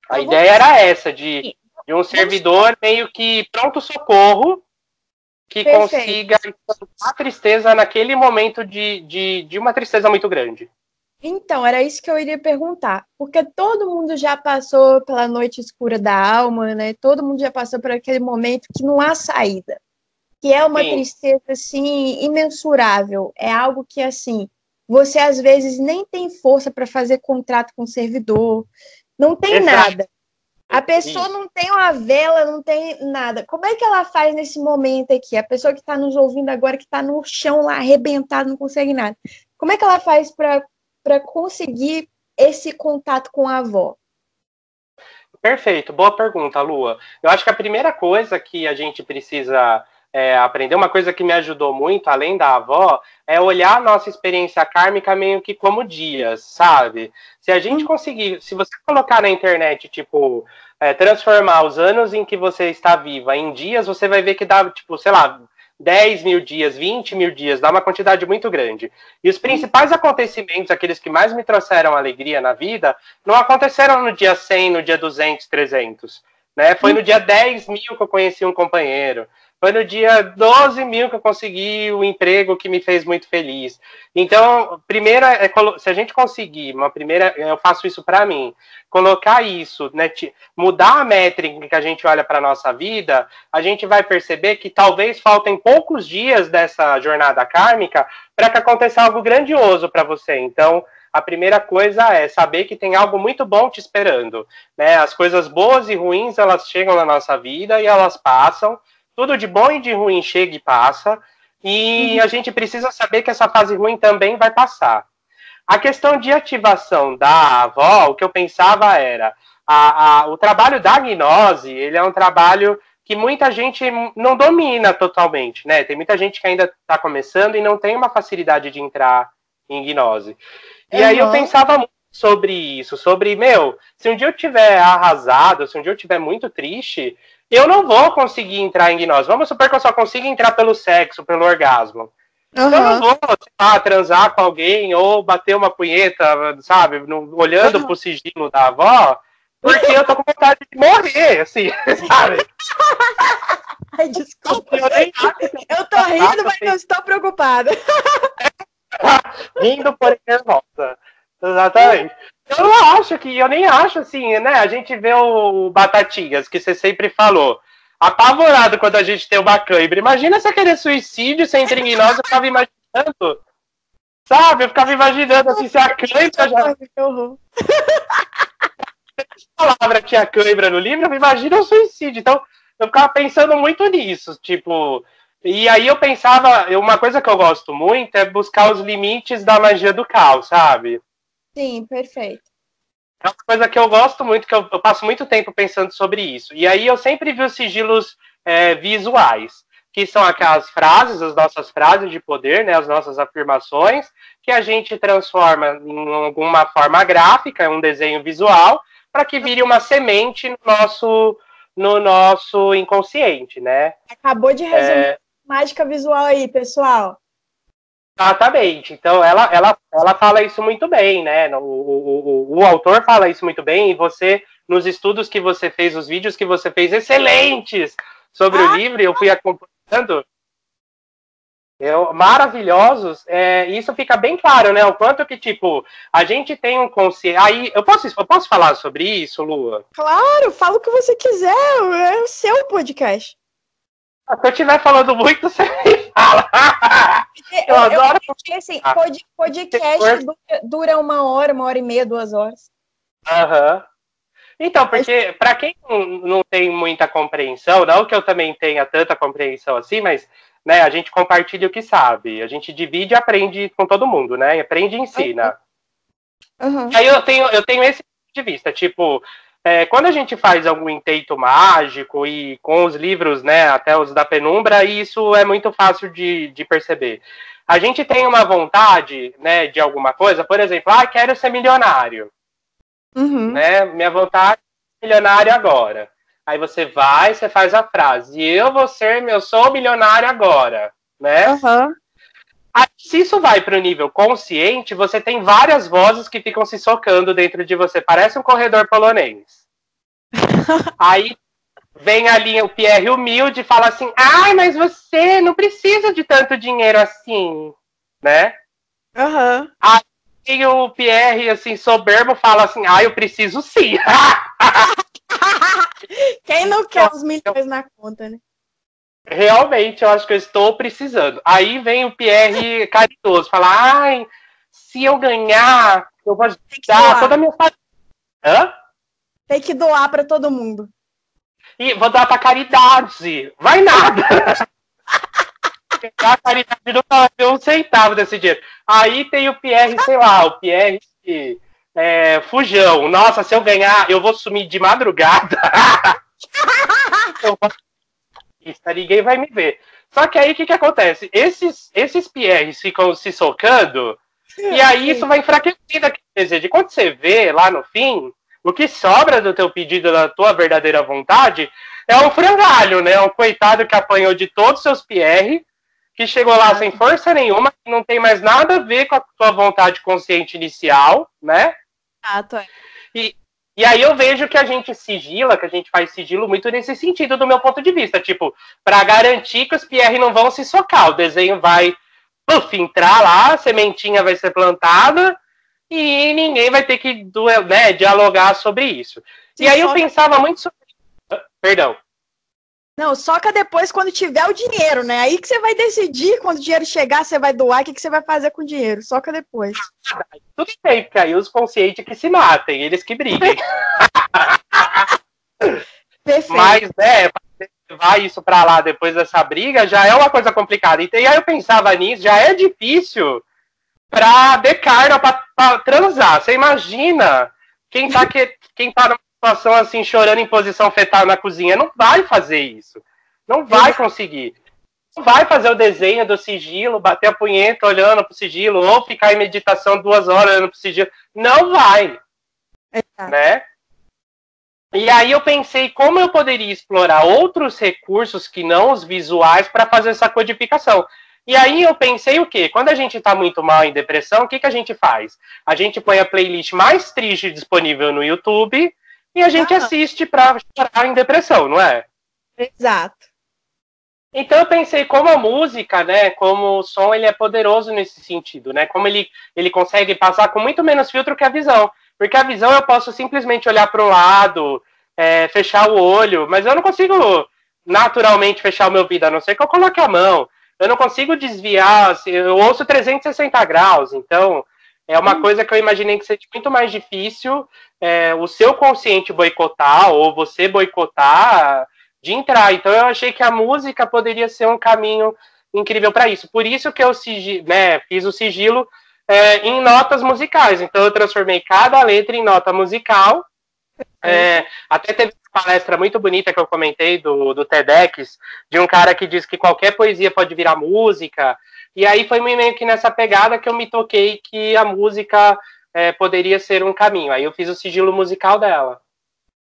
A ideia era essa, de um servidor meio que pronto-socorro que consiga a tristeza naquele momento de uma tristeza muito grande. Então, era isso que eu iria perguntar, porque todo mundo já passou pela noite escura da alma, né? Todo mundo já passou por aquele momento que não há saída, que é uma tristeza, assim, imensurável. É algo que, assim, você às vezes nem tem força para fazer contrato com o servidor, não tem nada. A pessoa não tem uma vela, não tem nada. Como é que ela faz nesse momento aqui? A pessoa que está nos ouvindo agora, que está no chão lá, arrebentado, não consegue nada. Como é que ela faz para conseguir esse contato com a avó? Perfeito, boa pergunta, Lua. Eu acho que a primeira coisa que a gente precisa aprender, uma coisa que me ajudou muito, além da avó, é olhar a nossa experiência kármica meio que como dias, sabe? Se a gente conseguir, se você colocar na internet, tipo, transformar os anos em que você está viva em dias, você vai ver que dá, tipo, sei lá, 10 mil dias, 20 mil dias, dá uma quantidade muito grande. E os principais acontecimentos, aqueles que mais me trouxeram alegria na vida, não aconteceram no dia 100, no dia 200, 300. Né? Foi no dia 10 mil que eu conheci um companheiro. Foi no dia 12 mil que eu consegui o emprego que me fez muito feliz. Então, primeiro, se a gente conseguir, eu faço isso para mim, colocar isso, né, mudar a métrica que a gente olha para a nossa vida, a gente vai perceber que talvez faltem poucos dias dessa jornada kármica para que aconteça algo grandioso para você. Então, a primeira coisa é saber que tem algo muito bom te esperando. Né? As coisas boas e ruins, elas chegam na nossa vida e elas passam. Tudo de bom e de ruim chega e passa, e a gente precisa saber que essa fase ruim também vai passar. A questão de ativação da avó, o que eu pensava era, o trabalho da gnose, ele é um trabalho que muita gente não domina totalmente, né? Tem muita gente que ainda está começando e não tem uma facilidade de entrar em gnose. E aí eu pensava muito sobre isso, sobre, se um dia eu tiver arrasado, se um dia eu tiver muito triste, eu não vou conseguir entrar em gnose. Vamos supor que eu só consiga entrar pelo sexo, pelo orgasmo. Eu não vou, transar com alguém ou bater uma punheta, sabe, olhando pro sigilo da avó, porque eu tô com vontade de morrer, assim, sabe? Ai, desculpa. Eu tô rindo, mas eu estou preocupada. Rindo, porém nervosa. Exatamente. Eu nem acho assim, né? A gente vê o Batatinhas, que você sempre falou, apavorado quando a gente tem uma cãibra. Imagina se aquele suicídio sem gnose, eu ficava imaginando, sabe? Eu ficava imaginando assim, se a cãibra já... A palavra tinha cãibra no livro, imagina o suicídio. Então, eu ficava pensando muito nisso, tipo... E aí eu pensava, uma coisa que eu gosto muito é buscar os limites da magia do caos, sabe? Sim, perfeito. É uma coisa que eu gosto muito, que eu passo muito tempo pensando sobre isso. E aí eu sempre vi os sigilos visuais, que são aquelas frases, as nossas frases de poder, né, as nossas afirmações, que a gente transforma em alguma forma gráfica, um desenho visual, para que vire uma semente no nosso inconsciente, né? Acabou de resumir mágica visual aí, pessoal. Exatamente. Então, ela fala isso muito bem, né? O autor fala isso muito bem, e você, nos estudos que você fez, os vídeos que você fez excelentes sobre o livro, eu fui acompanhando, maravilhosos, isso fica bem claro, né? O quanto que, tipo, a gente tem um consciente... Aí, eu posso falar sobre isso, Lua? Claro, fala o que você quiser, é o seu podcast. Se eu estiver falando muito, você me fala. Eu adoro. Assim, podcast dura 1 hora, 1 hora e meia, 2 horas. Aham. Então, porque para quem não tem muita compreensão, não que eu também tenha tanta compreensão assim, mas né, a gente compartilha o que sabe. A gente divide e aprende com todo mundo, né? Aprende e ensina. Uhum. Aí eu tenho esse ponto de vista, tipo, quando a gente faz algum intento mágico e com os livros, né, até os da penumbra, isso é muito fácil de perceber. A gente tem uma vontade, né, de alguma coisa, por exemplo, quero ser milionário. Uhum. Né? Minha vontade é ser milionário agora. Aí você vai, você faz a frase, eu sou milionário agora, né? Uhum. Aí, se isso vai para o nível consciente, você tem várias vozes que ficam se socando dentro de você, parece um corredor polonês. Aí vem ali o Pierre humilde e fala assim, mas você não precisa de tanto dinheiro assim, né? Uhum. Aí o Pierre, assim, soberbo, fala assim, eu preciso sim. Quem não quer os milhões na conta, né? Realmente, eu acho que eu estou precisando. Aí vem o Pierre caridoso, fala, se eu ganhar, eu vou dar toda a minha família. Hã? Tem que doar para todo mundo. E vou doar para caridade. Vai nada. A caridade não vai ter um centavo desse dinheiro. Aí tem o Pierre, sei lá, o Pierre Fujão. Nossa, se eu ganhar, eu vou sumir de madrugada. Ninguém vai me ver. Só que aí o que acontece? Esses Pierres ficam se socando e aí isso vai enfraquecendo aquele desejo. E quando você vê lá no fim, o que sobra do teu pedido, da tua verdadeira vontade, é um frangalho, né? Um coitado que apanhou de todos os seus Pierre, que chegou lá sem força nenhuma, que não tem mais nada a ver com a tua vontade consciente inicial, né? E aí eu vejo que a gente faz sigilo muito nesse sentido, do meu ponto de vista. Tipo, para garantir que os PR não vão se socar. O desenho vai entrar lá, a sementinha vai ser plantada e ninguém vai ter que dialogar sobre isso. E aí eu pensava muito sobre... Perdão. Não, soca depois quando tiver o dinheiro, né? Aí que você vai decidir, quando o dinheiro chegar, você vai doar, o que você vai fazer com o dinheiro. Soca depois. Tudo bem, porque aí os conscientes que se matem, eles que briguem. Perfeito. Mas, levar isso pra lá depois dessa briga já é uma coisa complicada. E aí eu pensava nisso, já é difícil pra decarna, pra transar. Você imagina quem tá numa situação assim, chorando em posição fetal na cozinha, não vai fazer isso. Não vai conseguir. Não vai fazer o desenho do sigilo, bater a punheta olhando pro sigilo, ou ficar em meditação 2 horas olhando pro sigilo. Não vai. Né? E aí eu pensei como eu poderia explorar outros recursos que não os visuais para fazer essa codificação. E aí eu pensei o quê? Quando a gente está muito mal em depressão, o que a gente faz? A gente põe a playlist mais triste disponível no YouTube e a gente assiste para chorar em depressão, não é? Exato. Então eu pensei como a música, né, como o som, ele é poderoso nesse sentido, né? Como ele consegue passar com muito menos filtro que a visão. Porque a visão eu posso simplesmente olhar para o lado, fechar o olho, mas eu não consigo naturalmente fechar o meu ouvido, a não ser que eu coloque a mão. Eu não consigo desviar, assim, eu ouço 360 graus, então é uma coisa que eu imaginei que seja muito mais difícil o seu consciente boicotar, ou você boicotar, de entrar. Então eu achei que a música poderia ser um caminho incrível para isso. Por isso que eu fiz o sigilo em notas musicais. Então eu transformei cada letra em nota musical. Até teve uma palestra muito bonita que eu comentei do TEDx, de um cara que diz que qualquer poesia pode virar música. E aí foi meio que nessa pegada que eu me toquei que a música poderia ser um caminho. Aí eu fiz o sigilo musical dela.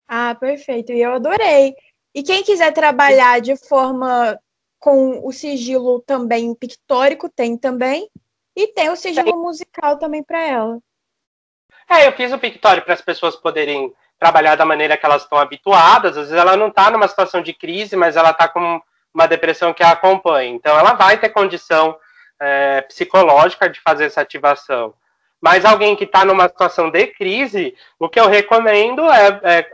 Ah, perfeito. E eu adorei. E quem quiser trabalhar de forma com o sigilo também pictórico, tem também. E tem o sigilo musical também para ela. Eu fiz o pictório para as pessoas poderem trabalhar da maneira que elas estão habituadas. Às vezes ela não está numa situação de crise, mas ela está com uma depressão que a acompanha. Então ela vai ter condição psicológica de fazer essa ativação. Mas alguém que está numa situação de crise, o que eu recomendo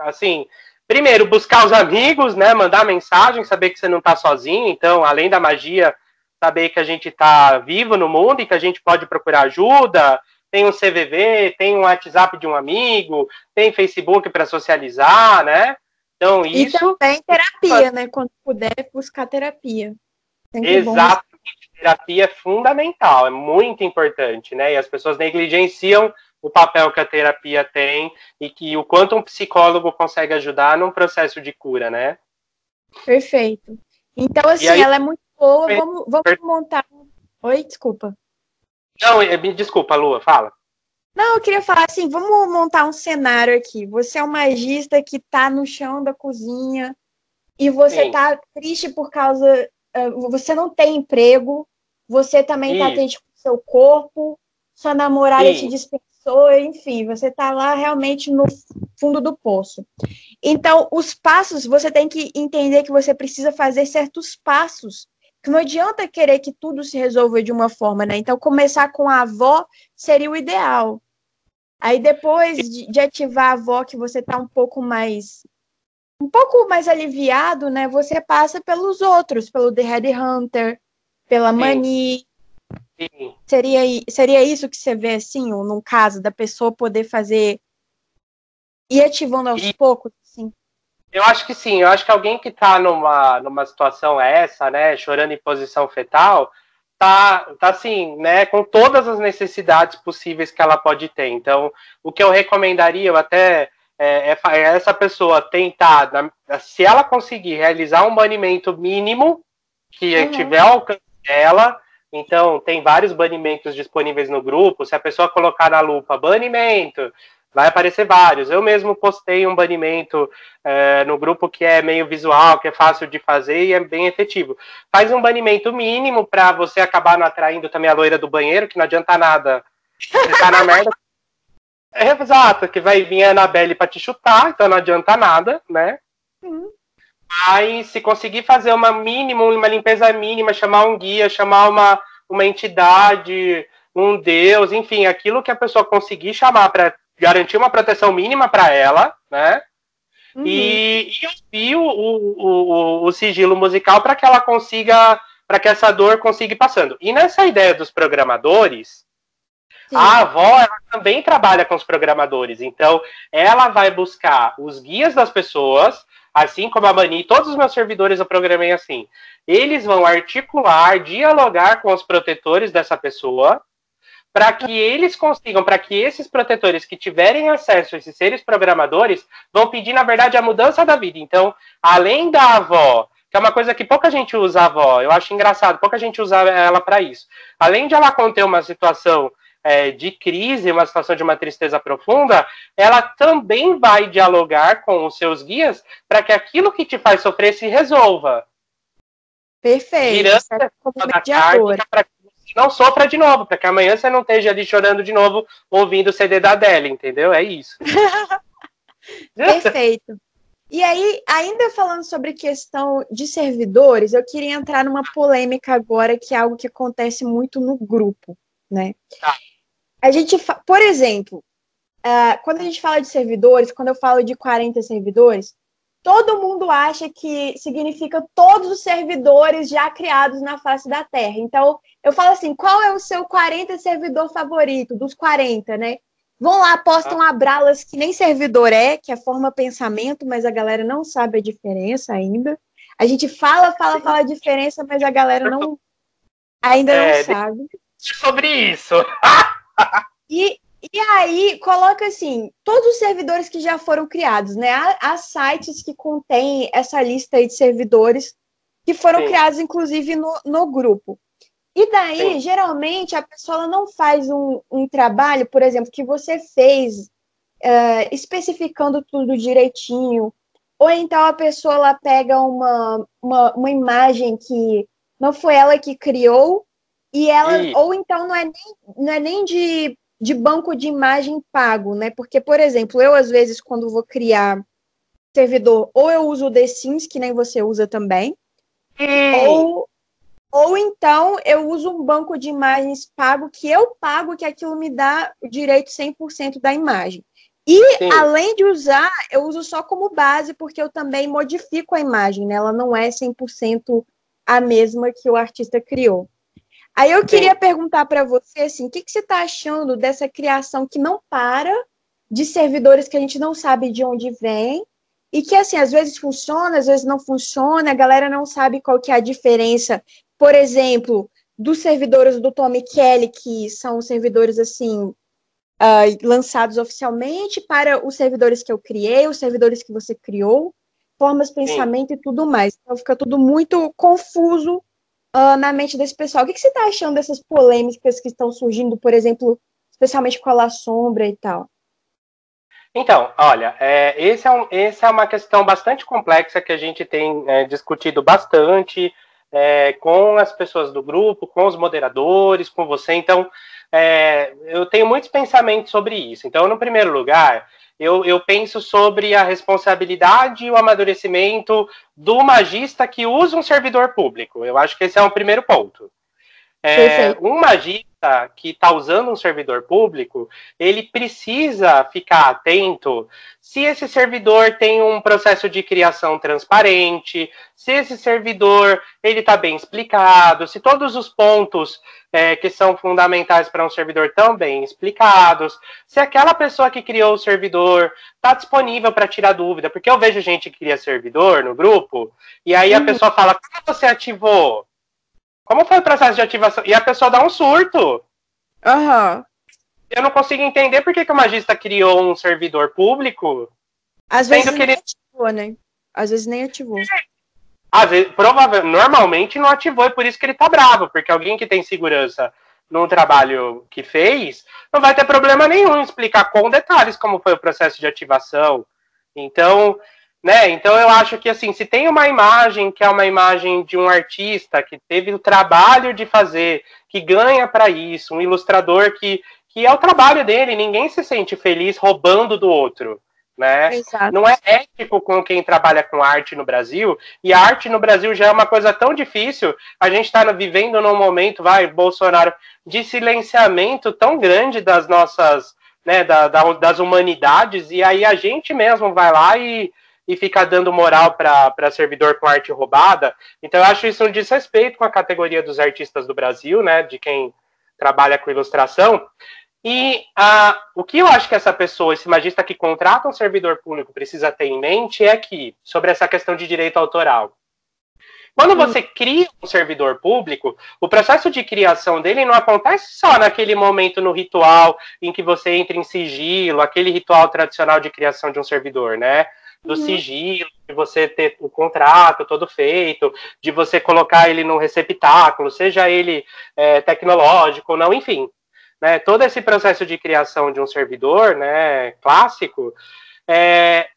assim, primeiro, buscar os amigos, né, mandar mensagem, saber que você não está sozinho. Então, além da magia, saber que a gente está vivo no mundo e que a gente pode procurar ajuda, tem um CVV, tem um WhatsApp de um amigo, tem Facebook para socializar, né? Então, isso... E também terapia, né? Quando puder, buscar terapia. Exato. Terapia é fundamental, é muito importante, né? E as pessoas negligenciam o papel que a terapia tem e que o quanto um psicólogo consegue ajudar num processo de cura, né? Perfeito. Então, assim, aí, ela é muito boa. Vamos montar... Oi, desculpa. Não, me desculpa, Lua, fala. Não, eu queria falar assim, vamos montar um cenário aqui. Você é um magista que tá no chão da cozinha e você tá triste por causa... você não tem emprego, você também tá triste com o seu corpo, sua namorada te dispensou, enfim, você tá lá realmente no fundo do poço. Então, os passos, você tem que entender que você precisa fazer certos passos, que não adianta querer que tudo se resolva de uma forma, né? Então, começar com a avó seria o ideal. Aí, depois de ativar a avó, que você tá um pouco mais aliviado, né? Você passa pelos outros, pelo The Headhunter, pela Mani. Sim. Seria isso que você vê, assim, ou num caso da pessoa poder fazer ir ativando aos poucos, assim? Eu acho que sim, eu acho que alguém que tá numa situação essa, né, chorando em posição fetal, tá assim, né, com todas as necessidades possíveis que ela pode ter. Então, o que eu recomendaria, eu até é essa pessoa tentar, se ela conseguir realizar um banimento mínimo que tiver ao alcance dela. Então, tem vários banimentos disponíveis no grupo. Se a pessoa colocar na lupa banimento, vai aparecer vários. Eu mesmo postei um banimento no grupo que é meio visual, que é fácil de fazer e é bem efetivo. Faz um banimento mínimo para você acabar não atraindo também a loira do banheiro, que não adianta nada. Você tá na merda. Exato, que vai vir a Anabelle para te chutar, então não adianta nada, né? Mas se conseguir fazer uma limpeza mínima, chamar um guia, chamar uma entidade, um deus, enfim, aquilo que a pessoa conseguir chamar para garantir uma proteção mínima para ela, né? E ouvir o sigilo musical para que ela consiga, para que essa dor consiga ir passando. E nessa ideia dos programadores, a avó ela também trabalha com os programadores, então ela vai buscar os guias das pessoas, assim como a Mani, todos os meus servidores eu programei assim. Eles vão articular, dialogar com os protetores dessa pessoa, para que eles consigam, para que esses protetores que tiverem acesso a esses seres programadores, vão pedir, na verdade, a mudança da vida. Então, além da avó, que é uma coisa que pouca gente usa a avó, eu acho engraçado, pouca gente usa ela para isso. Além de ela conter uma situação de crise, uma situação de uma tristeza profunda, ela também vai dialogar com os seus guias para que aquilo que te faz sofrer se resolva. Perfeito. Girando da carta para que você não sofra de novo, para que amanhã você não esteja ali chorando de novo ouvindo o CD da Adele, entendeu? É isso. Perfeito. E aí, ainda falando sobre questão de servidores, eu queria entrar numa polêmica agora, que é algo que acontece muito no grupo, né? A gente, por exemplo, quando a gente fala de servidores, quando eu falo de 40 servidores, todo mundo acha que significa todos os servidores já criados na face da Terra. Então, eu falo assim, qual é o seu 40 servidor favorito, dos 40, né? Vão lá, postam abralas que nem servidor que é forma pensamento, mas a galera não sabe a diferença ainda. A gente fala a diferença, mas a galera ainda não sabe. Sobre isso. E aí, coloca assim, todos os servidores que já foram criados, né? Há sites que contêm essa lista aí de servidores que foram criados, inclusive, no grupo. E daí, geralmente, a pessoa não faz um trabalho, por exemplo, que você fez especificando tudo direitinho, ou então a pessoa ela pega uma imagem que não foi ela que criou, e ela, ou então não é nem de banco de imagem pago, né? Porque, por exemplo, eu, às vezes, quando vou criar servidor, ou eu uso o The Sims, que nem você usa também, ou então eu uso um banco de imagens pago, que eu pago, que aquilo me dá o direito 100% da imagem. E, além de usar, eu uso só como base, porque eu também modifico a imagem, né? Ela não é 100% a mesma que o artista criou. Aí eu queria perguntar para você, assim, o que você está achando dessa criação que não para, de servidores que a gente não sabe de onde vem, e que, assim, às vezes funciona, às vezes não funciona, a galera não sabe qual que é a diferença, por exemplo, dos servidores do Tommy Kelly, que são servidores, assim, lançados oficialmente, para os servidores que eu criei, os servidores que você criou, formas de pensamento e tudo mais. Então fica tudo muito confuso na mente desse pessoal. O que você está achando dessas polêmicas que estão surgindo, por exemplo, especialmente com a La Sombra e tal? Então, olha, essa é uma questão bastante complexa que a gente tem discutido bastante com as pessoas do grupo, com os moderadores, com você. Então, eu tenho muitos pensamentos sobre isso. Então, no primeiro lugar, eu penso sobre a responsabilidade e o amadurecimento do magista que usa um servidor público. Eu acho que esse é um primeiro ponto. Um magista que está usando um servidor público, ele precisa ficar atento se esse servidor tem um processo de criação transparente, se esse servidor ele está bem explicado, se todos os pontos que são fundamentais para um servidor estão bem explicados, se aquela pessoa que criou o servidor está disponível para tirar dúvida, porque eu vejo gente que cria servidor no grupo, e aí a pessoa fala, como você ativou? Como foi o processo de ativação? E a pessoa dá um surto. Eu não consigo entender por que o magista criou um servidor público. Às vezes nem ativou, né? Às vezes nem ativou. Às vezes, normalmente não ativou, e por isso que ele tá bravo, porque alguém que tem segurança no trabalho que fez, não vai ter problema nenhum em explicar com detalhes como foi o processo de ativação. Então, então eu acho que, assim, se tem uma imagem que é uma imagem de um artista que teve o trabalho de fazer, que ganha para isso, um ilustrador que é o trabalho dele, ninguém se sente feliz roubando do outro, né? Exato. Não é ético com quem trabalha com arte no Brasil, e a arte no Brasil já é uma coisa tão difícil, a gente está vivendo num momento, Bolsonaro, de silenciamento tão grande das nossas, das humanidades, e aí a gente mesmo vai lá e ficar dando moral para servidor com arte roubada. Então eu acho isso um desrespeito com a categoria dos artistas do Brasil, né, de quem trabalha com ilustração. E o que eu acho que essa pessoa, esse magista que contrata um servidor público precisa ter em mente é que, sobre essa questão de direito autoral, quando você cria um servidor público, o processo de criação dele não acontece só naquele momento no ritual em que você entra em sigilo, aquele ritual tradicional de criação de um servidor, né? Do sigilo, de você ter o contrato todo feito, de você colocar ele no receptáculo, seja ele tecnológico ou não, enfim. Né, todo esse processo de criação de um servidor, né, clássico,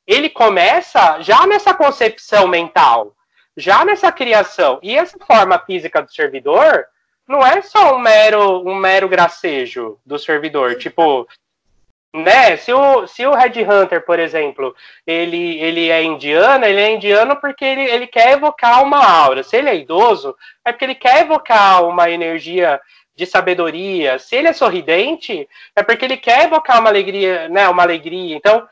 ele começa já nessa concepção mental, já nessa criação. E essa forma física do servidor não é só um mero gracejo do servidor. Tipo, né, se o Red Hunter, por exemplo, ele é indiano porque ele quer evocar uma aura. Se ele é idoso, é porque ele quer evocar uma energia de sabedoria. Se ele é sorridente, é porque ele quer evocar uma alegria, né, uma alegria. Então,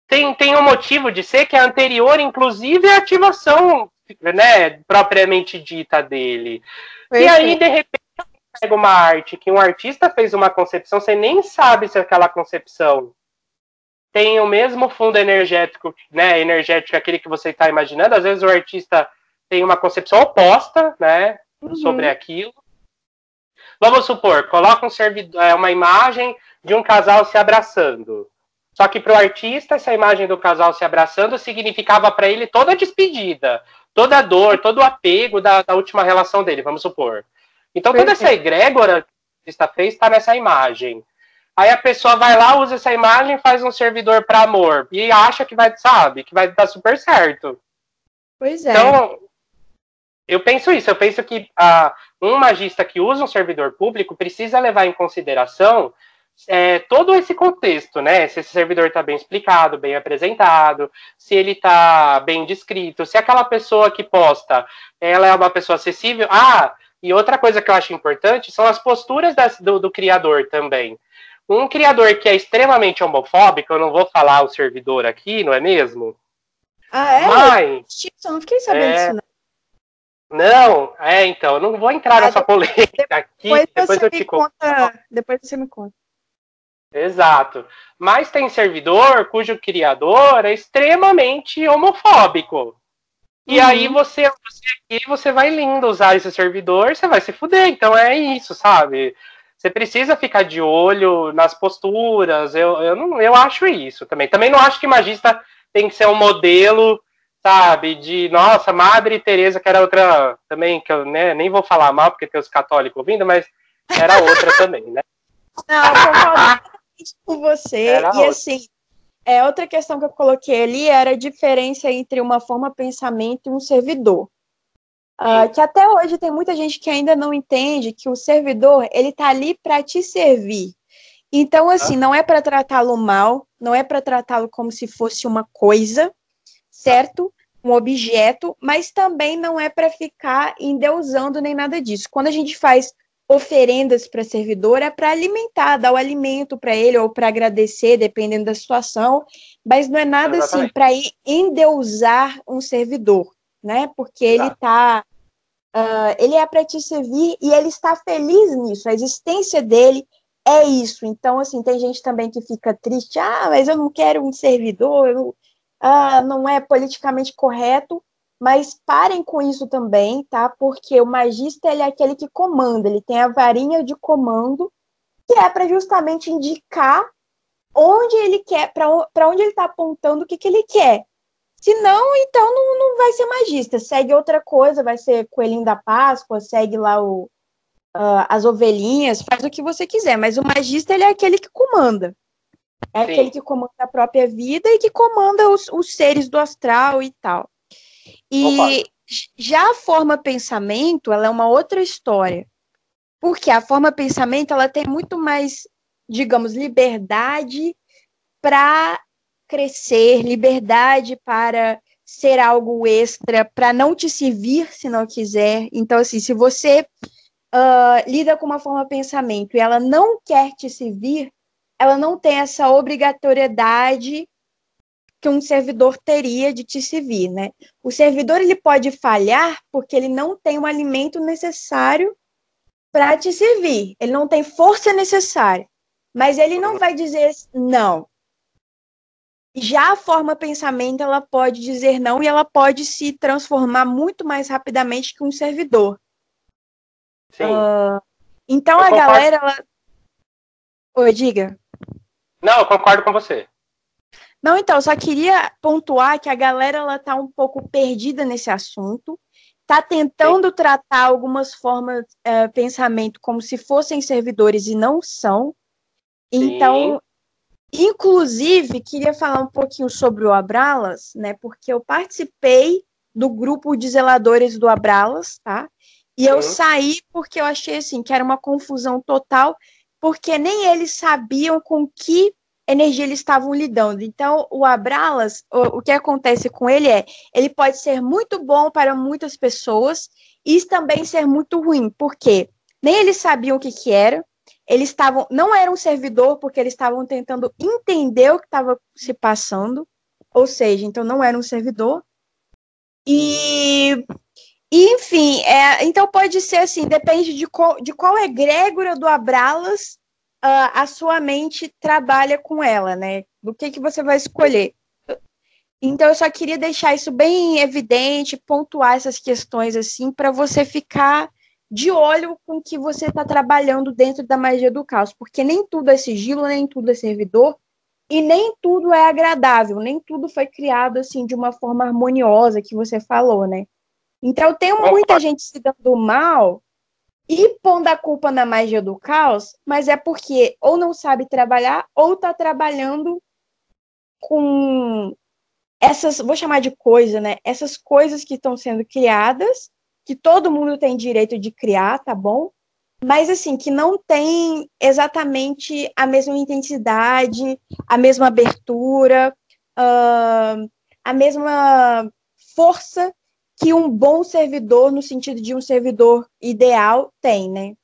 tem um motivo de ser que é anterior, inclusive, à ativação, né, propriamente dita dele. E aí, de repente, pega uma arte que um artista fez uma concepção, você nem sabe se aquela concepção tem o mesmo fundo energético, né, energético aquele que você está imaginando. Às vezes o artista tem uma concepção oposta, né, sobre aquilo. Vamos supor, coloca uma imagem de um casal se abraçando. Só que para o artista, essa imagem do casal se abraçando significava para ele toda a despedida, toda a dor, todo o apego da última relação dele, vamos supor. Então, toda essa egrégora que o artista fez está nessa imagem. Aí a pessoa vai lá, usa essa imagem, faz um servidor para amor e acha que vai, sabe, que vai dar super certo. Pois é. Então, eu penso isso. Eu penso que um magista que usa um servidor público precisa levar em consideração todo esse contexto, né? Se esse servidor está bem explicado, bem apresentado, se ele está bem descrito, se aquela pessoa que posta, ela é uma pessoa acessível. E outra coisa que eu acho importante são as posturas do criador também. Um criador que é extremamente homofóbico, eu não vou falar o servidor aqui, não é mesmo? Mas... eu não fiquei sabendo disso, não. Não, então, eu não vou entrar nessa polêmica aqui, depois eu te conto. Depois você me conta. Exato. Mas tem servidor cujo criador é extremamente homofóbico. E aí você vai lindo usar esse servidor, você vai se fuder. Então é isso, sabe? Você precisa ficar de olho nas posturas. Eu acho isso também. Também não acho que magista tem que ser um modelo, sabe? De, nossa, Madre Teresa, que era outra também, que eu nem vou falar mal, porque tem os católicos ouvindo, mas era outra também, né? Não, eu concordo com você. Era e outra. Assim, outra questão que eu coloquei ali era a diferença entre uma forma pensamento e um servidor. Que até hoje tem muita gente que ainda não entende que o servidor, ele tá ali para te servir. Então, assim, não é para tratá-lo mal, não é para tratá-lo como se fosse uma coisa, certo? Um objeto, mas também não é para ficar endeusando nem nada disso. Quando a gente faz oferendas para servidor, é para alimentar, dar o alimento para ele ou para agradecer, dependendo da situação, mas não é nada assim para endeusar um servidor, né? Porque ele tá ele é para te servir e ele está feliz nisso, a existência dele é isso. Então, assim, tem gente também que fica triste, mas eu não quero um servidor, não é politicamente correto, mas parem com isso também, tá? Porque o magista, ele é aquele que comanda, ele tem a varinha de comando, que é para justamente indicar onde ele quer, para onde ele está apontando o que ele quer. Se não, então não vai ser magista, segue outra coisa, vai ser coelhinho da Páscoa, segue lá as ovelhinhas, faz o que você quiser, mas o magista, ele é aquele que comanda. É Sim. Aquele que comanda a própria vida e que comanda os seres do astral e tal. E já a forma pensamento, ela é uma outra história. Porque a forma pensamento, ela tem muito mais, digamos, liberdade para crescer, liberdade para ser algo extra, para não te servir se não quiser. Então, assim, se você lida com uma forma pensamento e ela não quer te servir, ela não tem essa obrigatoriedade que um servidor teria de te servir, né? O servidor, ele pode falhar porque ele não tem o alimento necessário para te servir, ele não tem força necessária, mas ele não vai dizer não. Já a forma pensamento, ela pode dizer não e ela pode se transformar muito mais rapidamente que um servidor. Sim. Então eu concordo. Galera, ela... Oi, diga. Não, eu concordo com você. Não, então, só queria pontuar que a galera, ela tá um pouco perdida nesse assunto, tá tentando Sim. tratar algumas formas pensamento como se fossem servidores e não são. Então, Sim. Inclusive, queria falar um pouquinho sobre o Abralas, né? Porque eu participei do grupo de zeladores do Abralas, tá? E eu saí porque eu achei assim que era uma confusão total, porque nem eles sabiam com que energia eles estavam lidando. Então, o Abralas, o que acontece com ele ele pode ser muito bom para muitas pessoas e também ser muito ruim, porque nem eles sabiam o que era, eles não eram um servidor, porque eles estavam tentando entender o que estava se passando, ou seja, então não era um servidor. E enfim, então pode ser assim, depende de qual egrégora do Abralas a sua mente trabalha com ela, né? Do que você vai escolher. Então, eu só queria deixar isso bem evidente, pontuar essas questões assim, para você ficar de olho com o que você está trabalhando dentro da magia do caos, porque nem tudo é sigilo, nem tudo é servidor, e nem tudo é agradável, nem tudo foi criado assim de uma forma harmoniosa que você falou, né? Então, tem muita gente se dando mal e pondo a culpa na magia do caos, mas é porque ou não sabe trabalhar ou está trabalhando com essas, vou chamar de coisa, né? Essas coisas que estão sendo criadas, que todo mundo tem direito de criar, tá bom? Mas, assim, que não tem exatamente a mesma intensidade, a mesma abertura, a mesma força que um bom servidor, no sentido de um servidor ideal, tem, né?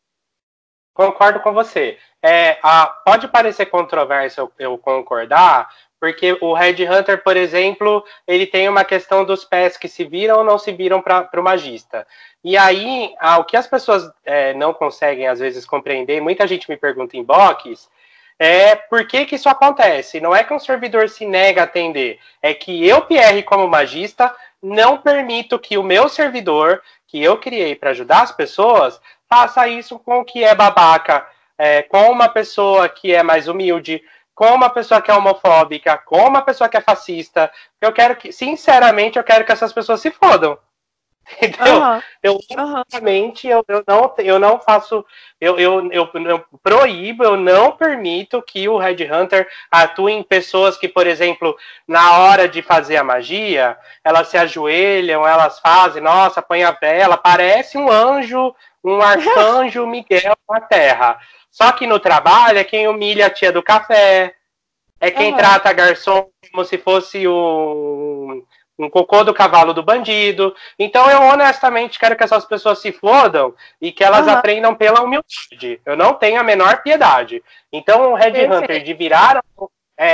Concordo com você. Pode parecer controverso eu concordar, Porque o Red Hunter, por exemplo, ele tem uma questão dos pés que se viram ou não se viram para o magista. E aí, o que as pessoas não conseguem, às vezes, compreender, muita gente me pergunta em box, por que isso acontece. Não é que um servidor se nega a atender, é que eu, Pierre, como magista, não permito que o meu servidor, que eu criei para ajudar as pessoas, faça isso com o que é babaca, com uma pessoa que é mais humilde, com uma pessoa que é homofóbica, com uma pessoa que é fascista. Eu quero que, sinceramente, eu quero que essas pessoas se fodam. Entendeu? Realmente, eu não faço, eu proíbo, eu não permito que o Red Hunter atue em pessoas que, por exemplo, na hora de fazer a magia, elas se ajoelham, elas fazem, nossa, põe a vela, parece um anjo, um arcanjo Miguel na terra. Só que no trabalho é quem humilha a tia do café, é quem trata a garçom como se fosse um cocô do cavalo do bandido. Então eu honestamente quero que essas pessoas se fodam e que elas aprendam pela humildade. Eu não tenho a menor piedade. Então o Red Hunter de virar...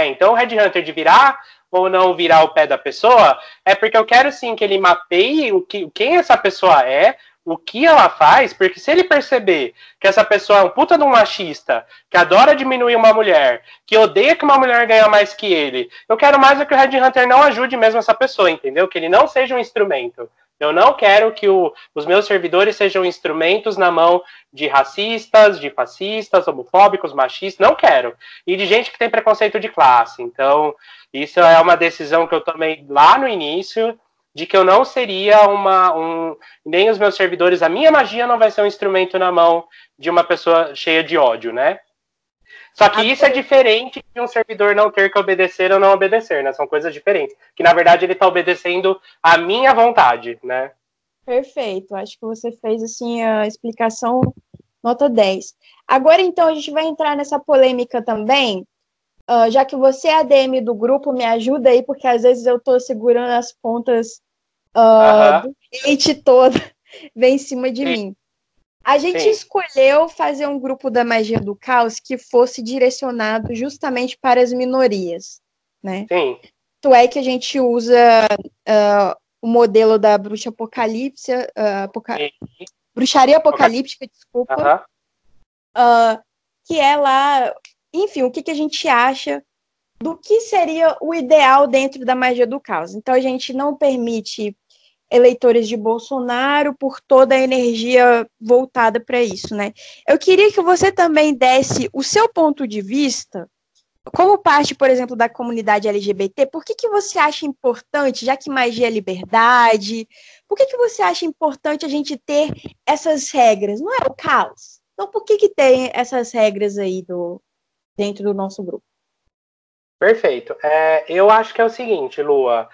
então o Red Hunter de virar ou não virar o pé da pessoa é porque eu quero sim que ele mapeie quem essa pessoa é, o que ela faz, porque se ele perceber que essa pessoa é um puta de um machista, que adora diminuir uma mulher, que odeia que uma mulher ganhe mais que ele, eu quero mais é que o Red Hunter não ajude mesmo essa pessoa, entendeu? Que ele não seja um instrumento. Eu não quero que os meus servidores sejam instrumentos na mão de racistas, de fascistas, homofóbicos, machistas, não quero. E de gente que tem preconceito de classe. Então, isso é uma decisão que eu tomei lá no início, de que eu não seria nem os meus servidores, a minha magia não vai ser um instrumento na mão de uma pessoa cheia de ódio, né? Só que isso é diferente de um servidor não ter que obedecer ou não obedecer, né? São coisas diferentes. Que, na verdade, ele está obedecendo a minha vontade, né? Perfeito. Acho que você fez, assim, a explicação nota 10. Agora, então, a gente vai entrar nessa polêmica também. Já que você é a DM do grupo, me ajuda aí, porque às vezes eu estou segurando as pontas do hate todo, vem em cima de mim. A gente escolheu fazer um grupo da Magia do Caos que fosse direcionado justamente para as minorias, né? Sim. Tanto é que a gente usa o modelo da bruxa apocalipse, bruxaria apocalíptica, desculpa, que é lá, enfim, o que a gente acha do que seria o ideal dentro da Magia do Caos. Então a gente não permite eleitores de Bolsonaro por toda a energia voltada para isso, né? Eu queria que você também desse o seu ponto de vista, como parte, por exemplo, da comunidade LGBT, por que você acha importante, já que magia é liberdade, por que você acha importante a gente ter essas regras? Não é o caos? Então, por que tem essas regras aí dentro do nosso grupo? Perfeito. Eu acho que é o seguinte, Lua,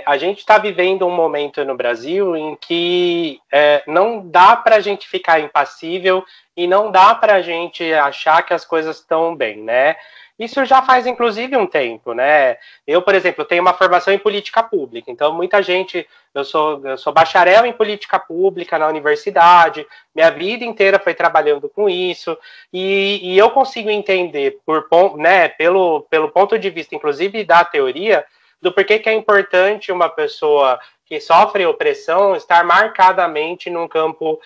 a gente está vivendo um momento no Brasil em que não dá para a gente ficar impassível e não dá para a gente achar que as coisas estão bem, né? Isso já faz, inclusive, um tempo, né? Eu, por exemplo, tenho uma formação em política pública, então muita gente... Eu sou bacharel em política pública na universidade, minha vida inteira foi trabalhando com isso, e eu consigo entender, pelo ponto de vista, inclusive, da teoria, do porquê que é importante uma pessoa que sofre opressão estar marcadamente num campo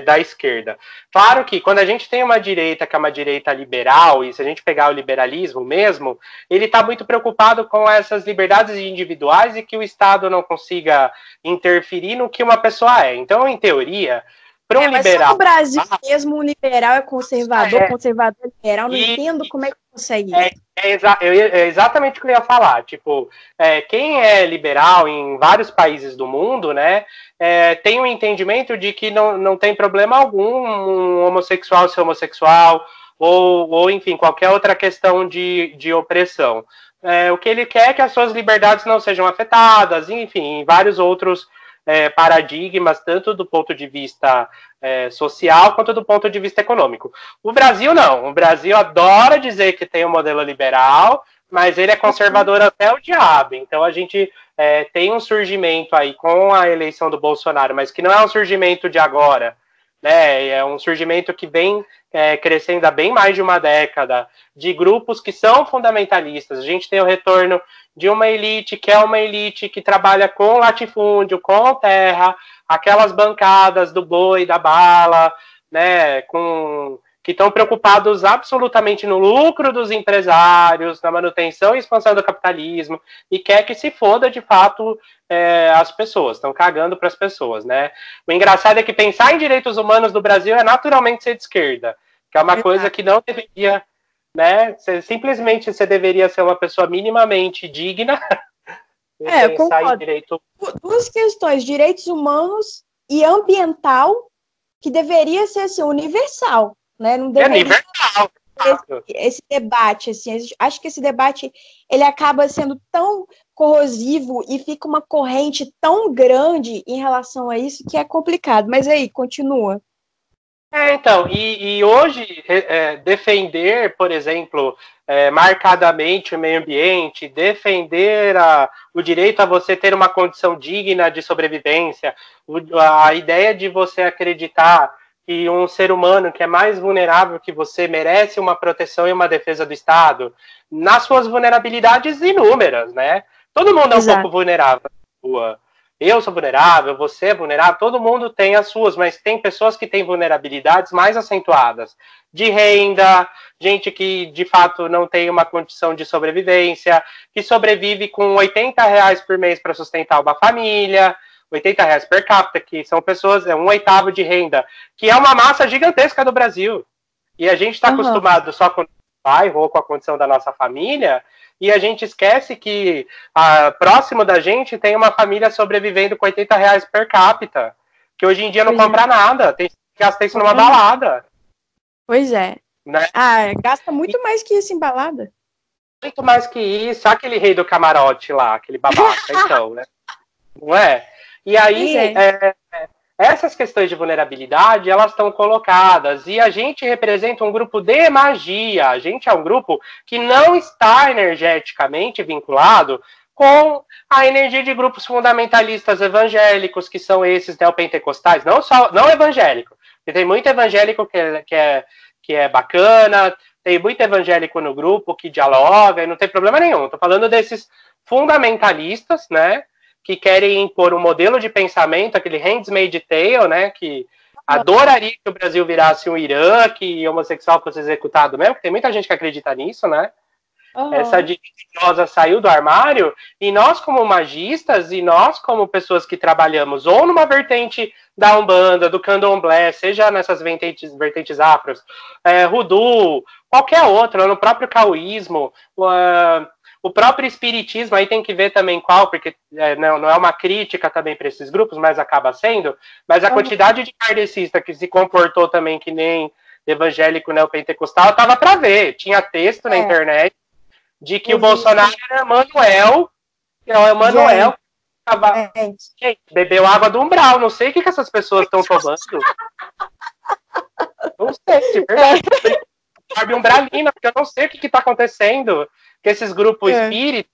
da esquerda. Claro que quando a gente tem uma direita que é uma direita liberal, e se a gente pegar o liberalismo mesmo, ele está muito preocupado com essas liberdades individuais e que o Estado não consiga interferir no que uma pessoa é. Então, em teoria, para um liberal... Mas no Brasil mesmo, o liberal é conservador, conservador é liberal, não entendo como é que consegue isso. É exatamente o que eu ia falar. Tipo, quem é liberal em vários países do mundo, né, tem um entendimento de que não tem problema algum um homossexual ser homossexual, ou enfim, qualquer outra questão de opressão. O que ele quer é que as suas liberdades não sejam afetadas, enfim, em vários outros paradigmas, tanto do ponto de vista social quanto do ponto de vista econômico. O Brasil não. O Brasil adora dizer que tem um modelo liberal, mas ele é conservador até o diabo. Então a gente tem um surgimento aí com a eleição do Bolsonaro, mas que não é um surgimento de agora, né? É um surgimento que vem crescendo há bem mais de uma década, de grupos que são fundamentalistas. A gente tem o retorno de uma elite que é uma elite que trabalha com latifúndio, com terra, aquelas bancadas do boi, da bala, né, que estão preocupados absolutamente no lucro dos empresários, na manutenção e expansão do capitalismo, e quer que se foda, de fato, as pessoas, estão cagando para as pessoas, né? O engraçado é que pensar em direitos humanos no Brasil é naturalmente ser de esquerda, que é uma coisa que não deveria, né? Simplesmente você deveria ser uma pessoa minimamente digna e pensar em direito. Duas questões, direitos humanos e ambiental, que deveria ser assim, universal, né? Não deveria universal. Esse debate, assim, acho que esse debate ele acaba sendo tão corrosivo e fica uma corrente tão grande em relação a isso que é complicado. Mas aí, continua. Então, e hoje defender, por exemplo, marcadamente o meio ambiente, defender o direito a você ter uma condição digna de sobrevivência, a ideia de você acreditar que um ser humano que é mais vulnerável que você merece uma proteção e uma defesa do Estado, nas suas vulnerabilidades inúmeras, né? Todo mundo é um pouco vulnerável na rua. Eu sou vulnerável, você é vulnerável, todo mundo tem as suas, mas tem pessoas que têm vulnerabilidades mais acentuadas. De renda, gente que de fato não tem uma condição de sobrevivência, que sobrevive com R$80 por mês para sustentar uma família, R$80 per capita, que são pessoas, 1/8 de renda, que é uma massa gigantesca do Brasil. E a gente está acostumado só com o bairro ou com a condição da nossa família, e a gente esquece que próximo da gente tem uma família sobrevivendo com R$80 per capita, que hoje em dia não compra nada, tem que gastar isso numa balada. Pois é. Né? Gasta muito mais que isso em balada. Muito mais que isso, aquele rei do camarote lá, aquele babaca, então, né? Não é? E aí, essas questões de vulnerabilidade, elas estão colocadas, e a gente representa um grupo de magia, a gente é um grupo que não está energeticamente vinculado com a energia de grupos fundamentalistas evangélicos, que são esses neopentecostais, não evangélico, porque tem muito evangélico que é bacana, tem muito evangélico no grupo que dialoga, e não tem problema nenhum, estou falando desses fundamentalistas, né, que querem impor um modelo de pensamento, aquele Handmaid's Tale, né, que adoraria que o Brasil virasse um Irã, que homossexual fosse executado mesmo, porque tem muita gente que acredita nisso, né? Essa direita saiu do armário, e nós como magistas, e nós como pessoas que trabalhamos ou numa vertente da Umbanda, do Candomblé, seja nessas vertentes afros, Voodoo, qualquer outra, no próprio caoísmo, o próprio espiritismo, aí tem que ver também qual, porque não é uma crítica também para esses grupos, mas acaba sendo, mas a quantidade de kardecista que se comportou também que nem evangélico neopentecostal, tava para ver, tinha texto na internet de que o Bolsonaro era Emanuel, bebeu água do umbral, não sei o que essas pessoas estão tomando. Não sei, de verdade. Sabe, umbralina, porque eu não sei o que está acontecendo com esses grupos espíritas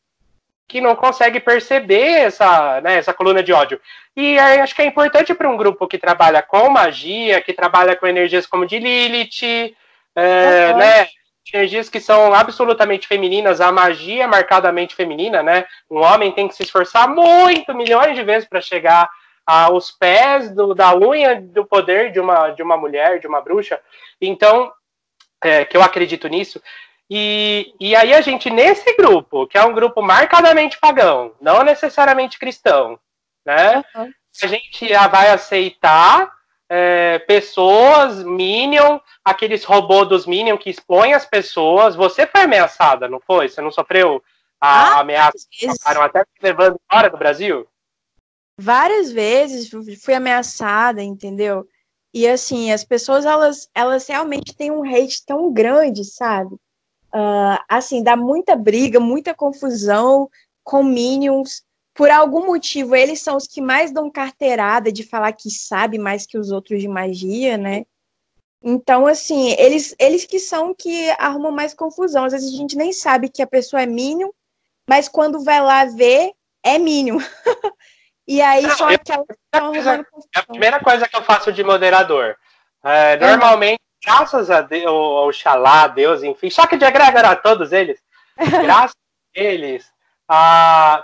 que não conseguem perceber essa coluna de ódio. E acho que é importante para um grupo que trabalha com magia, que trabalha com energias como de Lilith, né, energias que são absolutamente femininas, a magia é marcadamente feminina, né? Um homem tem que se esforçar muito, milhões de vezes para chegar aos pés da unha do poder de uma mulher, de uma bruxa. Então, que eu acredito nisso. E aí a gente, nesse grupo, que é um grupo marcadamente pagão, não necessariamente cristão, né? A gente já vai aceitar pessoas, Minion, aqueles robôs dos Minion que expõem as pessoas. Você foi ameaçada, não foi? Você não sofreu a ameaça que acabaram até te levando embora do Brasil? Várias vezes fui ameaçada, entendeu? E assim, as pessoas, elas realmente têm um hate tão grande, sabe? Assim, dá muita briga, muita confusão com Minions. Por algum motivo, eles são os que mais dão carteirada de falar que sabe mais que os outros de magia, né? Então, assim, eles que são que arrumam mais confusão. Às vezes a gente nem sabe que a pessoa é Minion, mas quando vai lá ver, é Minion. E aí aquelas que estão arrumando confusão. É a primeira coisa que eu faço de moderador. Normalmente graças a Deus, Oxalá, Deus, enfim, choque de egrégora a todos eles, graças a eles,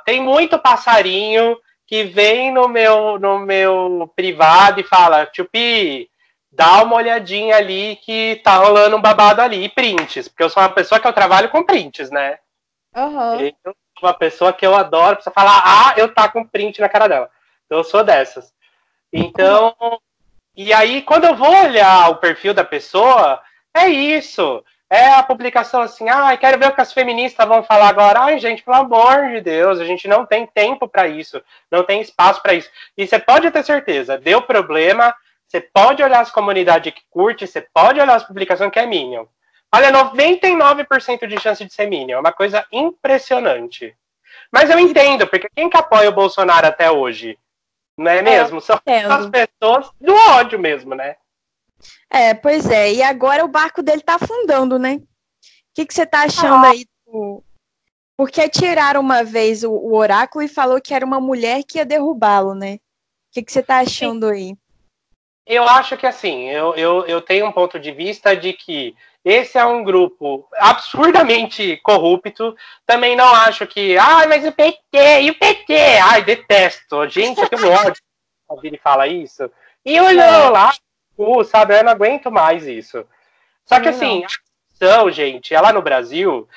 tem muito passarinho que vem no meu privado e fala, Tupi, dá uma olhadinha ali que tá rolando um babado ali, e prints, porque eu sou uma pessoa que eu trabalho com prints, né? Uhum. Eu sou uma pessoa que eu adoro, precisa falar, eu tá com print na cara dela. Eu sou dessas. Então, e aí, quando eu vou olhar o perfil da pessoa, é isso. É a publicação assim, quero ver o que as feministas vão falar agora. Ai, gente, pelo amor de Deus, a gente não tem tempo para isso, não tem espaço para isso. E você pode ter certeza, deu problema, você pode olhar as comunidades que curte, você pode olhar as publicações que é Minion. Olha, 99% de chance de ser Minion, é uma coisa impressionante. Mas eu entendo, porque quem que apoia o Bolsonaro até hoje? Não é mesmo? São as pessoas do ódio mesmo, né? Pois é. E agora o barco dele tá afundando, né? O que você tá achando aí? Porque tiraram uma vez o oráculo e falou que era uma mulher que ia derrubá-lo, né? O que você tá achando aí? Eu acho que, assim, eu tenho um ponto de vista de que esse é um grupo absurdamente corrupto. Também não acho que, mas o PT, e o PT? Ai, detesto. Gente, eu tenho ódio quando ele fala isso. E olhou lá, sabe, eu não aguento mais isso. Só que, assim, a questão, gente, lá no Brasil,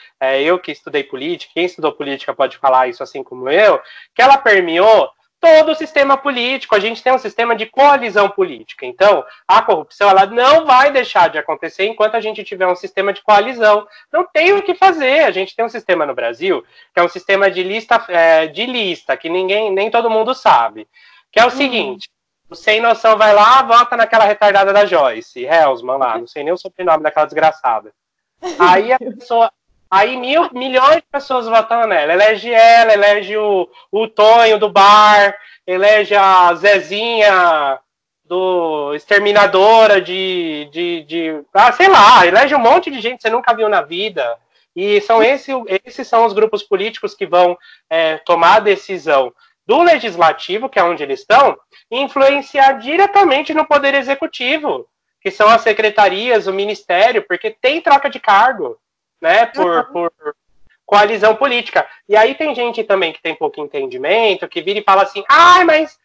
eu que estudei política, quem estudou política pode falar isso assim como eu, que ela permeou todo o sistema político. A gente tem um sistema de coalizão política. Então, a corrupção ela não vai deixar de acontecer enquanto a gente tiver um sistema de coalizão. Não tem o que fazer. A gente tem um sistema no Brasil que é um sistema de lista, que nem todo mundo sabe. Que é o seguinte, o sem noção vai lá, vota naquela retardada da Joyce, Hellsman lá, não sei nem o sobrenome daquela desgraçada. Aí a pessoa... Aí milhões de pessoas votam nela. Elege ela, elege o Tonho do bar, elege a Zezinha do Exterminadora sei lá, elege um monte de gente que você nunca viu na vida. E esses são os grupos políticos que vão tomar a decisão do legislativo, que é onde eles estão, e influenciar diretamente no poder executivo, que são as secretarias, o ministério, porque tem troca de cargo. Né, por coalizão política. E aí tem gente também que tem pouco entendimento, que vira e fala assim, mas,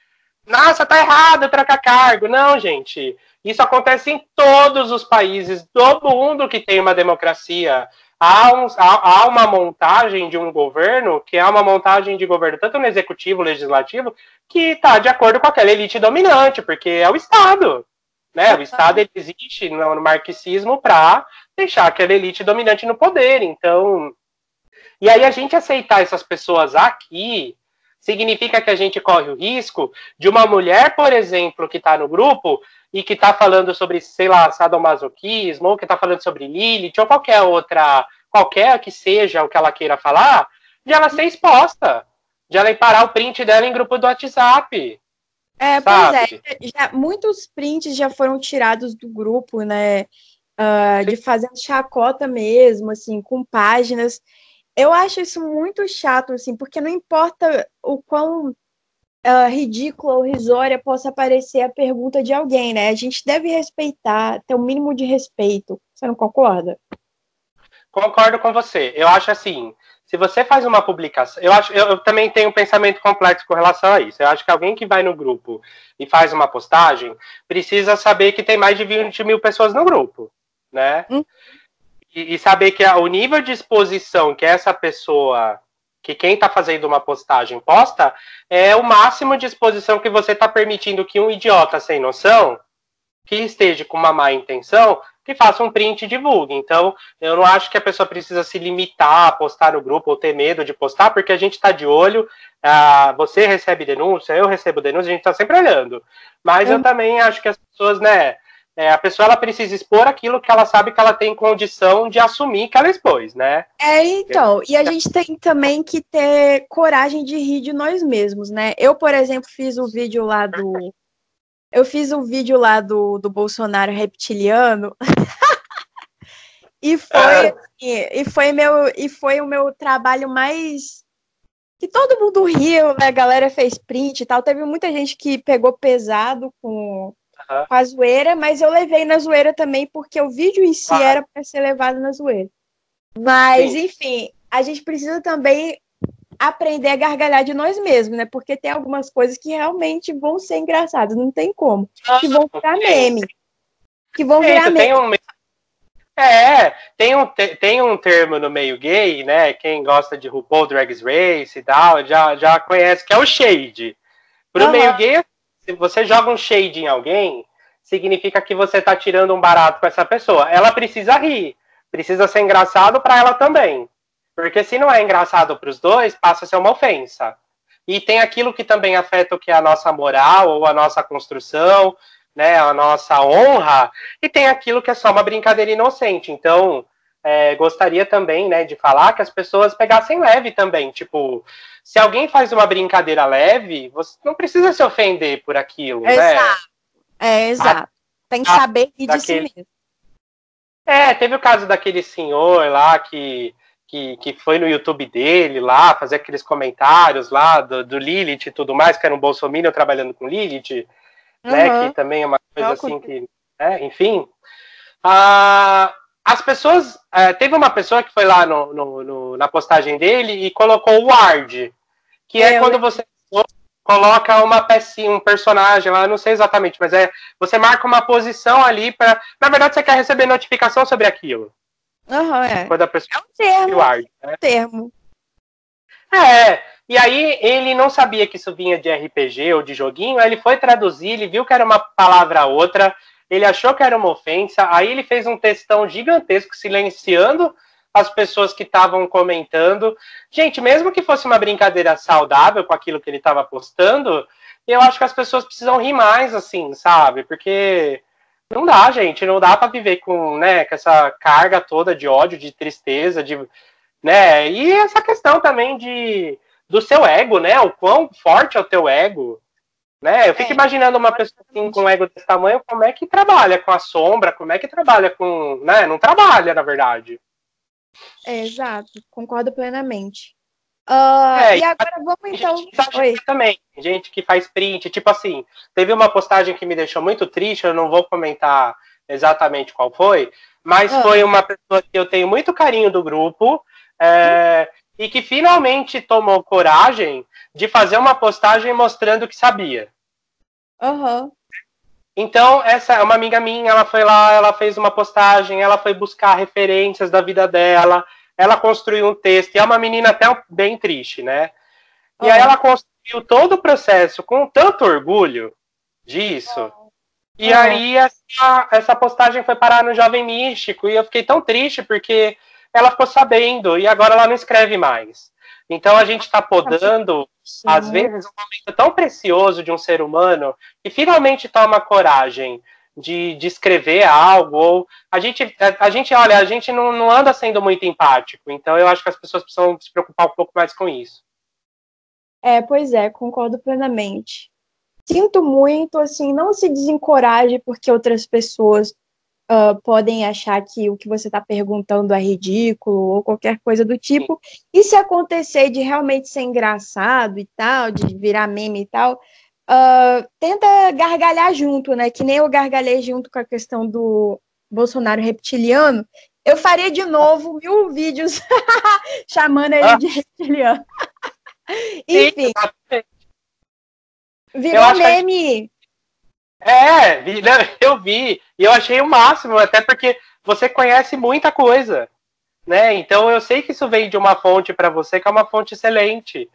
nossa, tá errado trocar cargo. Não, gente, isso acontece em todos os países do mundo que tem uma democracia. Há uma montagem de um governo, que é uma montagem de governo, tanto no executivo, legislativo, que está de acordo com aquela elite dominante, porque é o Estado. Né? O Estado ele existe no marxismo para deixar aquela elite dominante no poder. Então, e aí a gente aceitar essas pessoas aqui significa que a gente corre o risco de uma mulher, por exemplo, que está no grupo e que está falando sobre, sei lá, sadomasoquismo, ou que está falando sobre Lilith, ou qualquer que seja o que ela queira falar, de ela ser exposta, de ela ir parar o print dela em grupo do WhatsApp. Pois é, muitos prints já foram tirados do grupo, né, de fazendo chacota mesmo, assim, com páginas. Eu acho isso muito chato, assim, porque não importa o quão ridícula ou risória possa parecer a pergunta de alguém, né, a gente deve respeitar, ter o mínimo de respeito. Você não concorda? Concordo com você. Eu acho assim, se você faz uma publicação... Eu também tenho um pensamento complexo com relação a isso. Eu acho que alguém que vai no grupo e faz uma postagem precisa saber que tem mais de 20 mil pessoas no grupo, né? E saber que o nível de exposição que essa pessoa, que quem está fazendo uma postagem posta, é o máximo de exposição que você está permitindo que um idiota sem noção, que esteja com uma má intenção, que faça um print e divulgue. Então, eu não acho que a pessoa precisa se limitar a postar no grupo ou ter medo de postar, porque a gente está de olho, você recebe denúncia, eu recebo denúncia, a gente está sempre olhando. Mas eu também acho que as pessoas, né, a pessoa ela precisa expor aquilo que ela sabe que ela tem condição de assumir que ela expôs, né? Então, e a gente tem também que ter coragem de rir de nós mesmos, né? Eu, por exemplo, fiz o vídeo lá do Bolsonaro reptiliano e foi o meu trabalho mais que todo mundo riu, né? A galera fez print e tal. Teve muita gente que pegou pesado com com a zoeira, mas eu levei na zoeira também, porque o vídeo em si era para ser levado na zoeira. Mas, enfim, a gente precisa também aprender a gargalhar de nós mesmos, né? Porque tem algumas coisas que realmente vão ser engraçadas, não tem como. Que vão virar meme. Que vão virar meme. Tem um termo no meio gay, né? Quem gosta de RuPaul Drag Race e tal, já conhece, que é o shade. Pro meio gay, se você joga um shade em alguém, significa que você tá tirando um barato com essa pessoa. Ela precisa rir, precisa ser engraçado para ela também. Porque se não é engraçado para os dois, passa a ser uma ofensa. E tem aquilo que também afeta o que é a nossa moral ou a nossa construção, né, a nossa honra, e tem aquilo que é só uma brincadeira inocente. Então, gostaria também, né, de falar que as pessoas pegassem leve também. Tipo, se alguém faz uma brincadeira leve, você não precisa se ofender por aquilo, exato. né? Exato. Tem que saber rir de si mesmo. Teve o caso daquele senhor lá que foi no YouTube dele lá, fazer aqueles comentários lá do Lilith e tudo mais, que era um bolsominion trabalhando com Lilith, né, que também é uma coisa assim que, enfim. As pessoas, teve uma pessoa que foi lá na postagem dele e colocou o ward, que é quando você coloca uma pecinha, um personagem lá, não sei exatamente, mas você marca uma posição ali para, na verdade você quer receber notificação sobre aquilo. Quando a pessoa termo. E aí ele não sabia que isso vinha de RPG ou de joguinho, aí ele foi traduzir, ele viu que era uma palavra outra, ele achou que era uma ofensa, aí ele fez um textão gigantesco silenciando as pessoas que estavam comentando. Gente, mesmo que fosse uma brincadeira saudável com aquilo que ele estava postando, eu acho que as pessoas precisam rir mais, assim, sabe? Porque não dá, gente, não dá para viver com essa carga toda de ódio, de tristeza, né? E essa questão também do seu ego, né? O quão forte é o teu ego, né? Eu fico imaginando uma pessoa assim, com um ego desse tamanho, como é que trabalha com a sombra, como é que trabalha com, né? Não trabalha, na verdade. Exato, concordo plenamente. E agora vamos então... Também, gente que faz print, tipo assim, teve uma postagem que me deixou muito triste, eu não vou comentar exatamente qual foi, mas foi uma pessoa que eu tenho muito carinho do grupo, e que finalmente tomou coragem de fazer uma postagem mostrando que sabia. Então, essa é uma amiga minha, ela foi lá, ela fez uma postagem, ela foi buscar referências da vida dela, ela construiu um texto, e é uma menina até bem triste, né? E aí ela construiu todo o processo com tanto orgulho disso, e aí essa postagem foi parar no Jovem Místico, e eu fiquei tão triste, porque ela ficou sabendo, e agora ela não escreve mais. Então a gente está podando, às vezes, um momento tão precioso de um ser humano, que finalmente toma coragem de escrever algo, ou a gente não anda sendo muito empático, então eu acho que as pessoas precisam se preocupar um pouco mais com isso. Pois é, concordo plenamente. Sinto muito, assim, não se desencoraje porque outras pessoas podem achar que o que você está perguntando é ridículo ou qualquer coisa do tipo. E se acontecer de realmente ser engraçado e tal, de virar meme e tal, tenta gargalhar junto, né? Que nem eu gargalhei junto com a questão do Bolsonaro reptiliano. Eu faria de novo 1000 vídeos chamando ele de reptiliano. Enfim. Virou meme. Eu vi, e eu achei o máximo, até porque você conhece muita coisa, né? Então eu sei que isso vem de uma fonte para você que é uma fonte excelente.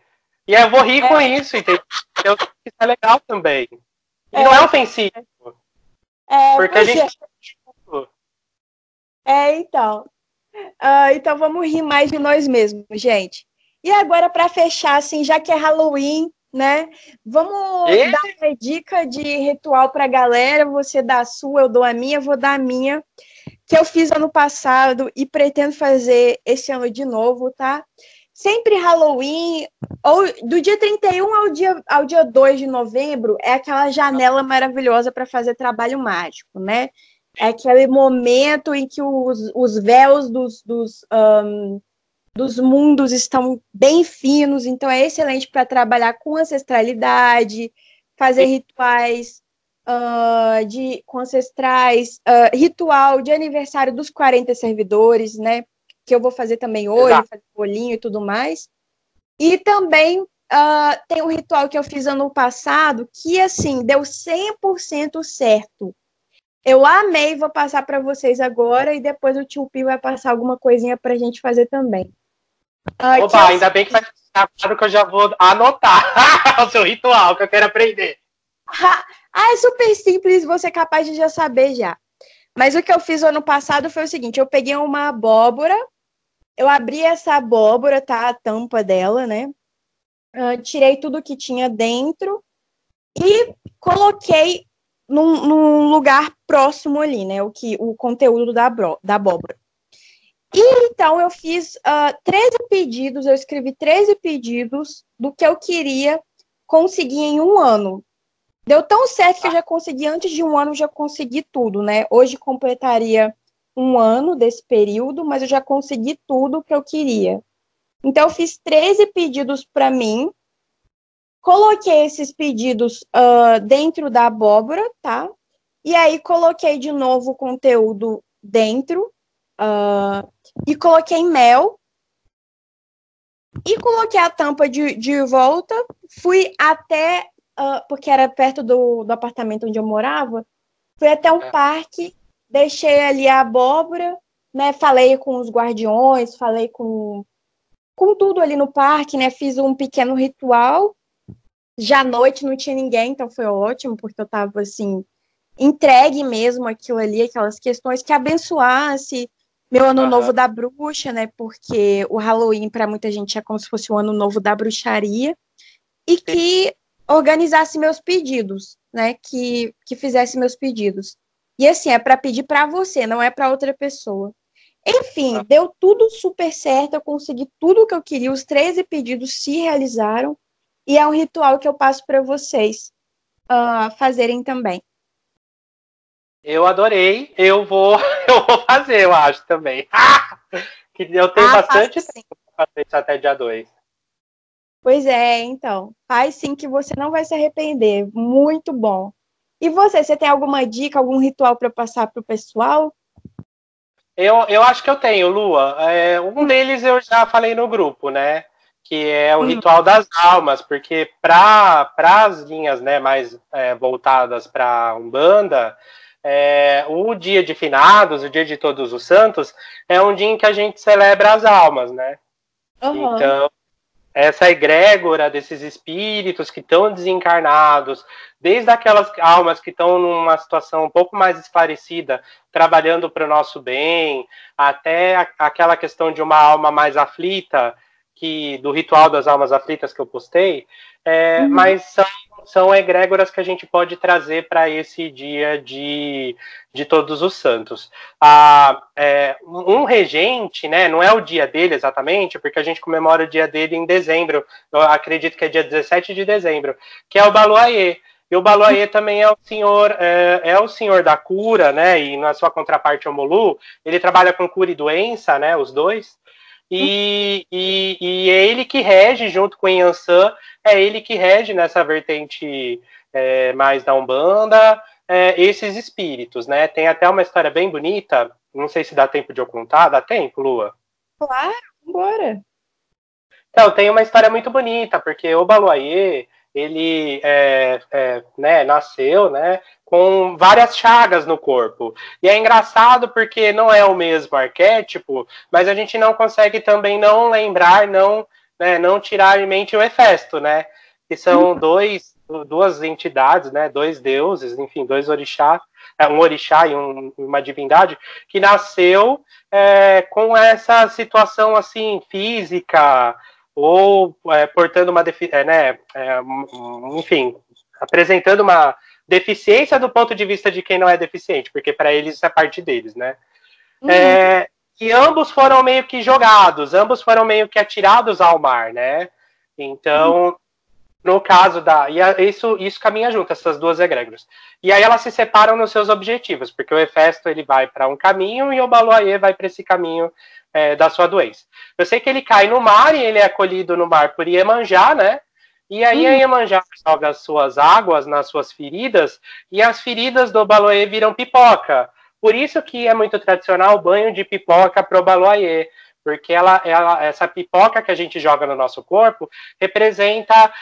E eu vou rir com isso, entendeu? Eu sei que isso é legal também. E não é ofensivo. Porque a gente... então. Então vamos rir mais de nós mesmos, gente. E agora, para fechar, assim, já que é Halloween, né? Vamos dar uma dica de ritual para a galera. Você dá a sua, eu dou a minha, vou dar a minha, que eu fiz ano passado e pretendo fazer esse ano de novo, tá? Sempre Halloween, ou do dia 31 ao dia 2 de novembro, é aquela janela maravilhosa para fazer trabalho mágico, né? É aquele momento em que os véus dos mundos estão bem finos, então é excelente para trabalhar com ancestralidade, fazer rituais com ancestrais, ritual de aniversário dos 40 servidores, né? Que eu vou fazer também hoje, fazer bolinho e tudo mais. E também tem um ritual que eu fiz ano passado, que, assim, deu 100% certo. Eu amei, vou passar para vocês agora, e depois o tio Pi vai passar alguma coisinha para a gente fazer também. Oba, ainda bem que vai ficar claro que eu já vou anotar o seu ritual, que eu quero aprender. É super simples, você é capaz de já saber já. Mas o que eu fiz ano passado foi o seguinte, eu peguei uma abóbora, eu abri essa abóbora, tá? A tampa dela, né? Tirei tudo que tinha dentro e coloquei num lugar próximo ali, né? O conteúdo da abóbora. E então eu fiz 13 pedidos, eu escrevi 13 pedidos do que eu queria conseguir em um ano. Deu tão certo que eu já consegui, antes de um ano, já consegui tudo, né? Hoje completaria um ano desse período, mas eu já consegui tudo que eu queria. Então, eu fiz 13 pedidos para mim, coloquei esses pedidos dentro da abóbora, tá? E aí, coloquei de novo o conteúdo dentro e coloquei mel e coloquei a tampa de volta, fui até... porque era perto do apartamento onde eu morava, fui até um parque, deixei ali a abóbora, né? Falei com os guardiões, falei com tudo ali no parque, né? Fiz um pequeno ritual. Já à noite não tinha ninguém, então foi ótimo, porque eu tava assim, entregue mesmo aquilo ali, aquelas questões que abençoasse meu ano novo da bruxa, né? Porque o Halloween, para muita gente, é como se fosse o ano novo da bruxaria. E que organizasse meus pedidos, né? Que fizesse meus pedidos. E assim, é para pedir para você, não é para outra pessoa. Enfim, deu tudo super certo, eu consegui tudo o que eu queria, os 13 pedidos se realizaram, e é um ritual que eu passo para vocês fazerem também. Eu adorei, eu vou fazer, eu acho também. Que eu tenho bastante tempo para fazer isso até dia 2. Pois é, então, faz sim que você não vai se arrepender, muito bom. E você tem alguma dica, algum ritual para passar para o pessoal? Eu acho que eu tenho, Lua. Um deles eu já falei no grupo, né? Que é o ritual das almas, porque para as linhas, né, mais voltadas para Umbanda, o dia de finados, o dia de Todos os Santos, é um dia em que a gente celebra as almas, né? Então, essa egrégora desses espíritos que estão desencarnados, desde aquelas almas que estão numa situação um pouco mais esclarecida, trabalhando para o nosso bem, até aquela questão de uma alma mais aflita, do ritual das almas aflitas que eu postei, mas são egrégoras que a gente pode trazer para esse dia de Todos os Santos. Um regente, né, não é o dia dele exatamente, porque a gente comemora o dia dele em dezembro, eu acredito que é dia 17 de dezembro, que é o Baluayê. E o Baluayê também é o senhor da cura, né, e na sua contraparte, o Molu, ele trabalha com cura e doença, né, os dois, e é ele que rege, junto com o Yansan, é ele que rege nessa vertente mais da Umbanda, esses espíritos, né? Tem até uma história bem bonita, não sei se dá tempo de eu contar, dá tempo, Lua? Claro, bora! Então, tem uma história muito bonita, porque o Baluayê, ele nasceu, né, com várias chagas no corpo. E é engraçado porque não é o mesmo arquétipo, mas a gente não consegue também não lembrar, não tirar em mente o Hefesto, né? Que são duas entidades, né, dois deuses, enfim, dois orixás, um orixá e uma divindade, que nasceu com essa situação assim física, ou portando uma enfim, apresentando uma deficiência do ponto de vista de quem não é deficiente, porque para eles isso é parte deles, né? E ambos foram meio que jogados, ambos foram meio que atirados ao mar, né? Então, no caso isso caminha junto, essas duas egrégoras. E aí elas se separam nos seus objetivos, porque o Hefesto ele vai para um caminho e o Baluayê vai para esse caminho da sua doença. Eu sei que ele cai no mar e ele é acolhido no mar por Iemanjá, né? E aí a Iemanjá joga as suas águas nas suas feridas, e as feridas do Obaloaiê viram pipoca. Por isso que é muito tradicional o banho de pipoca pro Obaloaiê, porque essa pipoca que a gente joga no nosso corpo representa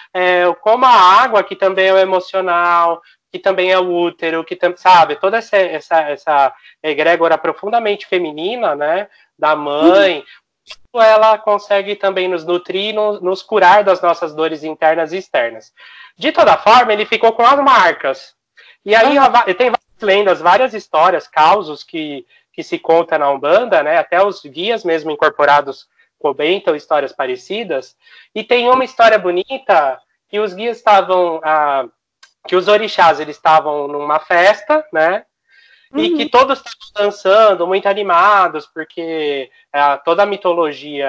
como a água, que também é o emocional, que também é o útero, que sabe, toda essa egrégora profundamente feminina, né, da mãe, ela consegue também nos nutrir, nos curar das nossas dores internas e externas. De toda forma, ele ficou com as marcas. E aí tem várias lendas, várias histórias, causos que se conta na Umbanda, né? Até os guias mesmo incorporados comentam histórias parecidas. E tem uma história bonita que os guias estavam, que os orixás eles estavam numa festa, né? E que todos estavam dançando, muito animados, porque toda a mitologia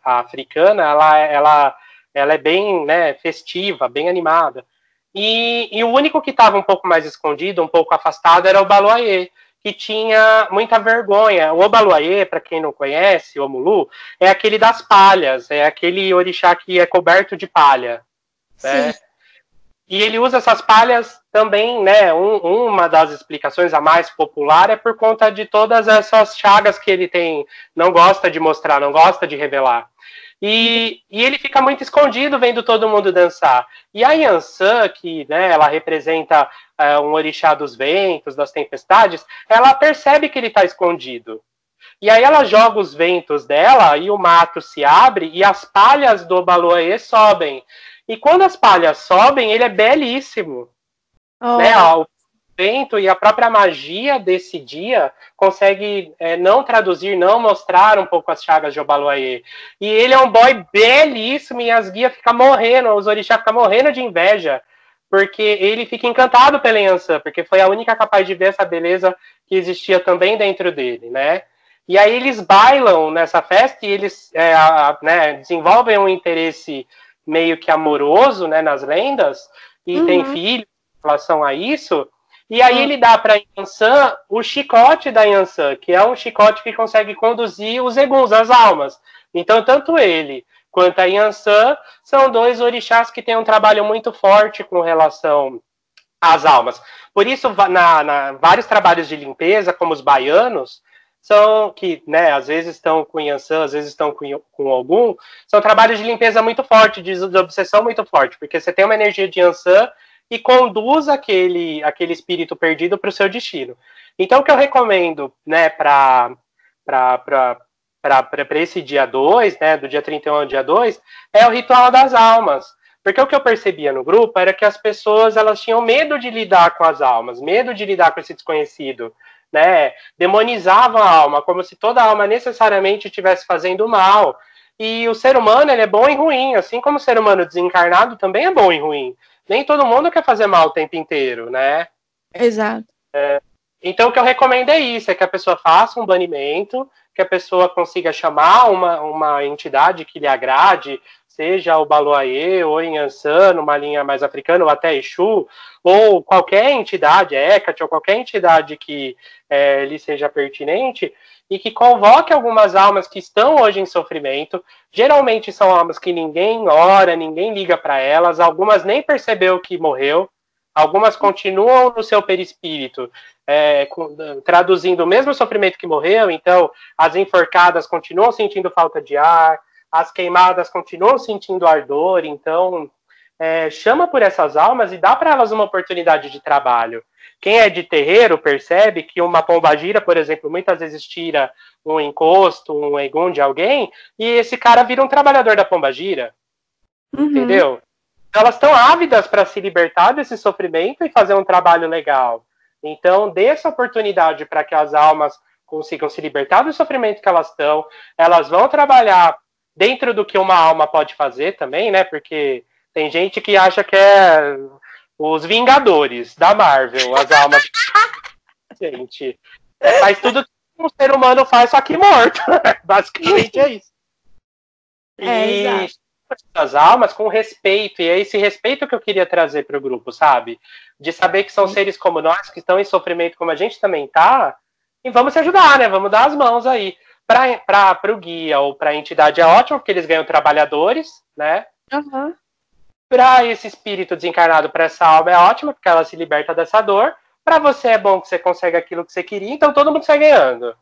africana, ela é bem, né, festiva, bem animada. E o único que estava um pouco mais escondido, um pouco afastado, era o Obaloaiê, que tinha muita vergonha. O Obaloaiê, para quem não conhece, o Omulu, é aquele das palhas, é aquele orixá que é coberto de palha. Né? E ele usa essas palhas também, né? Uma das explicações a mais popular é por conta de todas essas chagas que ele tem, não gosta de mostrar, não gosta de revelar. E ele fica muito escondido vendo todo mundo dançar. E a Yansan, que né, ela representa um orixá dos ventos, das tempestades, ela percebe que ele está escondido. E aí ela joga os ventos dela e o mato se abre e as palhas do Obaloaiê sobem. E quando as palhas sobem, ele é belíssimo. Né? O vento e a própria magia desse dia consegue não traduzir, não mostrar um pouco as chagas de Obaloaiê. E ele é um boy belíssimo e as guias ficam morrendo, os orixás ficam morrendo de inveja, porque ele fica encantado pela Yansan, porque foi a única capaz de ver essa beleza que existia também dentro dele, né? E aí eles bailam nessa festa e eles né, desenvolvem um interesse meio que amoroso, né, nas lendas, e tem filhos em relação a isso, e aí ele dá para Yansan o chicote da Yansan, que é um chicote que consegue conduzir os eguns, as almas. Então, tanto ele quanto a Yansan são dois orixás que têm um trabalho muito forte com relação às almas. Por isso, vários trabalhos de limpeza, como os baianos, são que, né, às vezes estão com Yansan, às vezes estão com Ogum, são trabalhos de limpeza muito forte, de obsessão muito forte, porque você tem uma energia de Yansan e conduz aquele espírito perdido para o seu destino. Então, o que eu recomendo, né, para esse dia 2, né, do dia 31 ao dia 2, é o ritual das almas. Porque o que eu percebia no grupo era que as pessoas elas tinham medo de lidar com as almas, medo de lidar com esse desconhecido. Né, demonizavam a alma, como se toda alma necessariamente estivesse fazendo mal. E o ser humano ele é bom e ruim, assim como o ser humano desencarnado também é bom e ruim. Nem todo mundo quer fazer mal o tempo inteiro, né? Exato. Então o que eu recomendo é isso, é que a pessoa faça um banimento, que a pessoa consiga chamar uma entidade que lhe agrade, seja o Obaloaiê ou Yansan, uma linha mais africana, ou até Exu, ou qualquer entidade, Hecate, ou qualquer entidade que lhe seja pertinente, e que convoque algumas almas que estão hoje em sofrimento. Geralmente são almas que ninguém ora, ninguém liga para elas, algumas nem percebeu que morreu, algumas continuam no seu perispírito, traduzindo o mesmo sofrimento que morreu, então as enforcadas continuam sentindo falta de ar, as queimadas continuam sentindo ardor, então chama por essas almas e dá para elas uma oportunidade de trabalho. Quem é de terreiro percebe que uma pombagira, por exemplo, muitas vezes tira um encosto, um egum de alguém, e esse cara vira um trabalhador da pombagira. Entendeu? Elas estão ávidas para se libertar desse sofrimento e fazer um trabalho legal. Então, dê essa oportunidade para que as almas consigam se libertar do sofrimento que elas estão. Elas vão trabalhar dentro do que uma alma pode fazer também, né? Porque tem gente que acha que é os Vingadores da Marvel, as almas. Gente, faz tudo que um ser humano faz, só que morto. Basicamente é isso. Exato. As almas com respeito, e é esse respeito que eu queria trazer para o grupo, sabe? De saber que são seres como nós, que estão em sofrimento como a gente também tá, e vamos se ajudar, né? Vamos dar as mãos aí. Para o guia ou para a entidade é ótimo, porque eles ganham trabalhadores, né? Para esse espírito desencarnado, para essa alma é ótima, porque ela se liberta dessa dor. Para você é bom que você consegue aquilo que você queria, então todo mundo sai ganhando.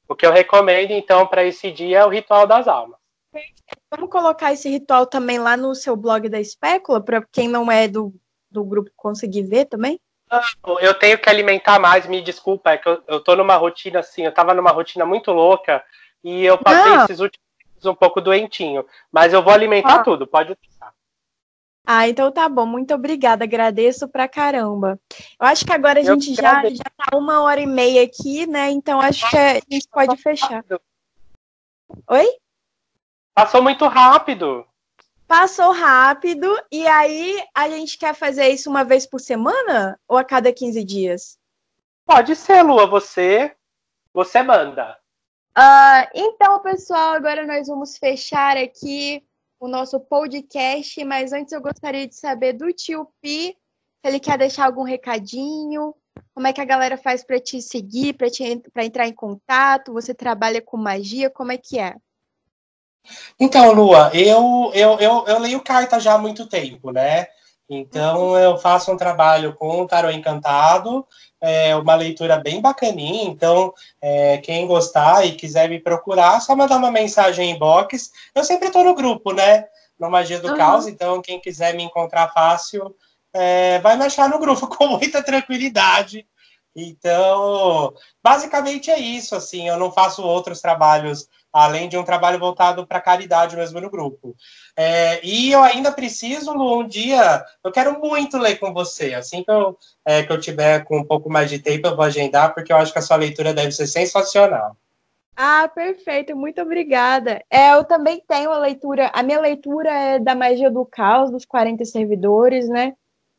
O que eu recomendo, então, para esse dia é o ritual das almas. Vamos colocar esse ritual também lá no seu blog da Espécula, para quem não é do grupo conseguir ver também? Eu tenho que alimentar mais, me desculpa, é que eu tô numa rotina assim, eu tava numa rotina muito louca e eu passei esses últimos dias um pouco doentinho. Mas eu vou alimentar tudo, pode pensar. Então tá bom, muito obrigada, agradeço pra caramba. Eu acho que agora a gente já tá 1h30 aqui, né? Então acho que a gente pode fechar. Oi? Passou muito rápido. Passou rápido, e aí a gente quer fazer isso uma vez por semana? Ou a cada 15 dias? Pode ser, Lua, você manda. Então, pessoal, agora nós vamos fechar aqui o nosso podcast, mas antes eu gostaria de saber do tio Pi, se ele quer deixar algum recadinho, como é que a galera faz para te seguir, para entrar em contato, você trabalha com magia, como é que é? Então, Lua, eu leio carta já há muito tempo, né? Então, eu faço um trabalho com o Tarô Encantado, uma leitura bem bacaninha. Então, quem gostar e quiser me procurar, só mandar uma mensagem em inbox. Eu sempre estou no grupo, né? No Magia do Caos, então quem quiser me encontrar fácil, vai me achar no grupo com muita tranquilidade. Então, basicamente é isso, assim, eu não faço outros trabalhos, além de um trabalho voltado para caridade mesmo no grupo. E eu ainda preciso, Lu, um dia, eu quero muito ler com você, assim que eu tiver com um pouco mais de tempo, eu vou agendar, porque eu acho que a sua leitura deve ser sensacional. Perfeito, muito obrigada. Eu também tenho a minha leitura é da Magia do Caos, dos 40 servidores, né?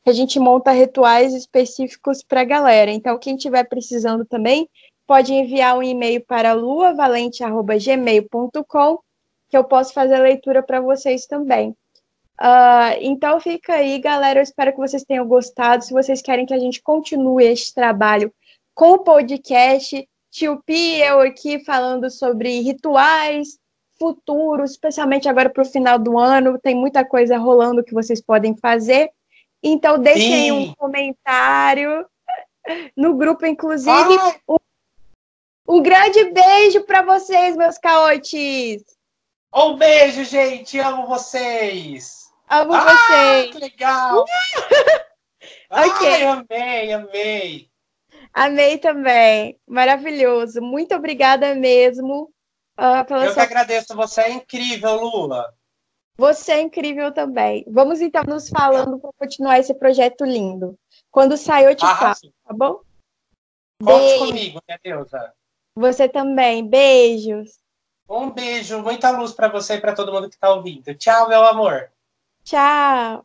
A gente monta rituais específicos para a galera. Então, quem estiver precisando também, pode enviar um e-mail para luavalente@gmail.com, que eu posso fazer a leitura para vocês também. Então, fica aí, galera. Eu espero que vocês tenham gostado. Se vocês querem que a gente continue este trabalho com o podcast, Tio Pi e eu aqui falando sobre rituais futuros, especialmente agora para o final do ano, tem muita coisa rolando que vocês podem fazer. Então, deixem um comentário no grupo, inclusive. Um grande beijo para vocês, meus caotes! Um beijo, gente! Amo vocês! Amo vocês! Que legal! Ok. Amei! Amei também. Maravilhoso. Muito obrigada mesmo. Eu que agradeço. Você é incrível, Lula. Você é incrível também. Vamos então nos falando para continuar esse projeto lindo. Quando sair, eu te falo, tá bom? Conte comigo, minha deusa. Você também. Beijos. Um beijo, muita luz para você e para todo mundo que está ouvindo. Tchau, meu amor. Tchau.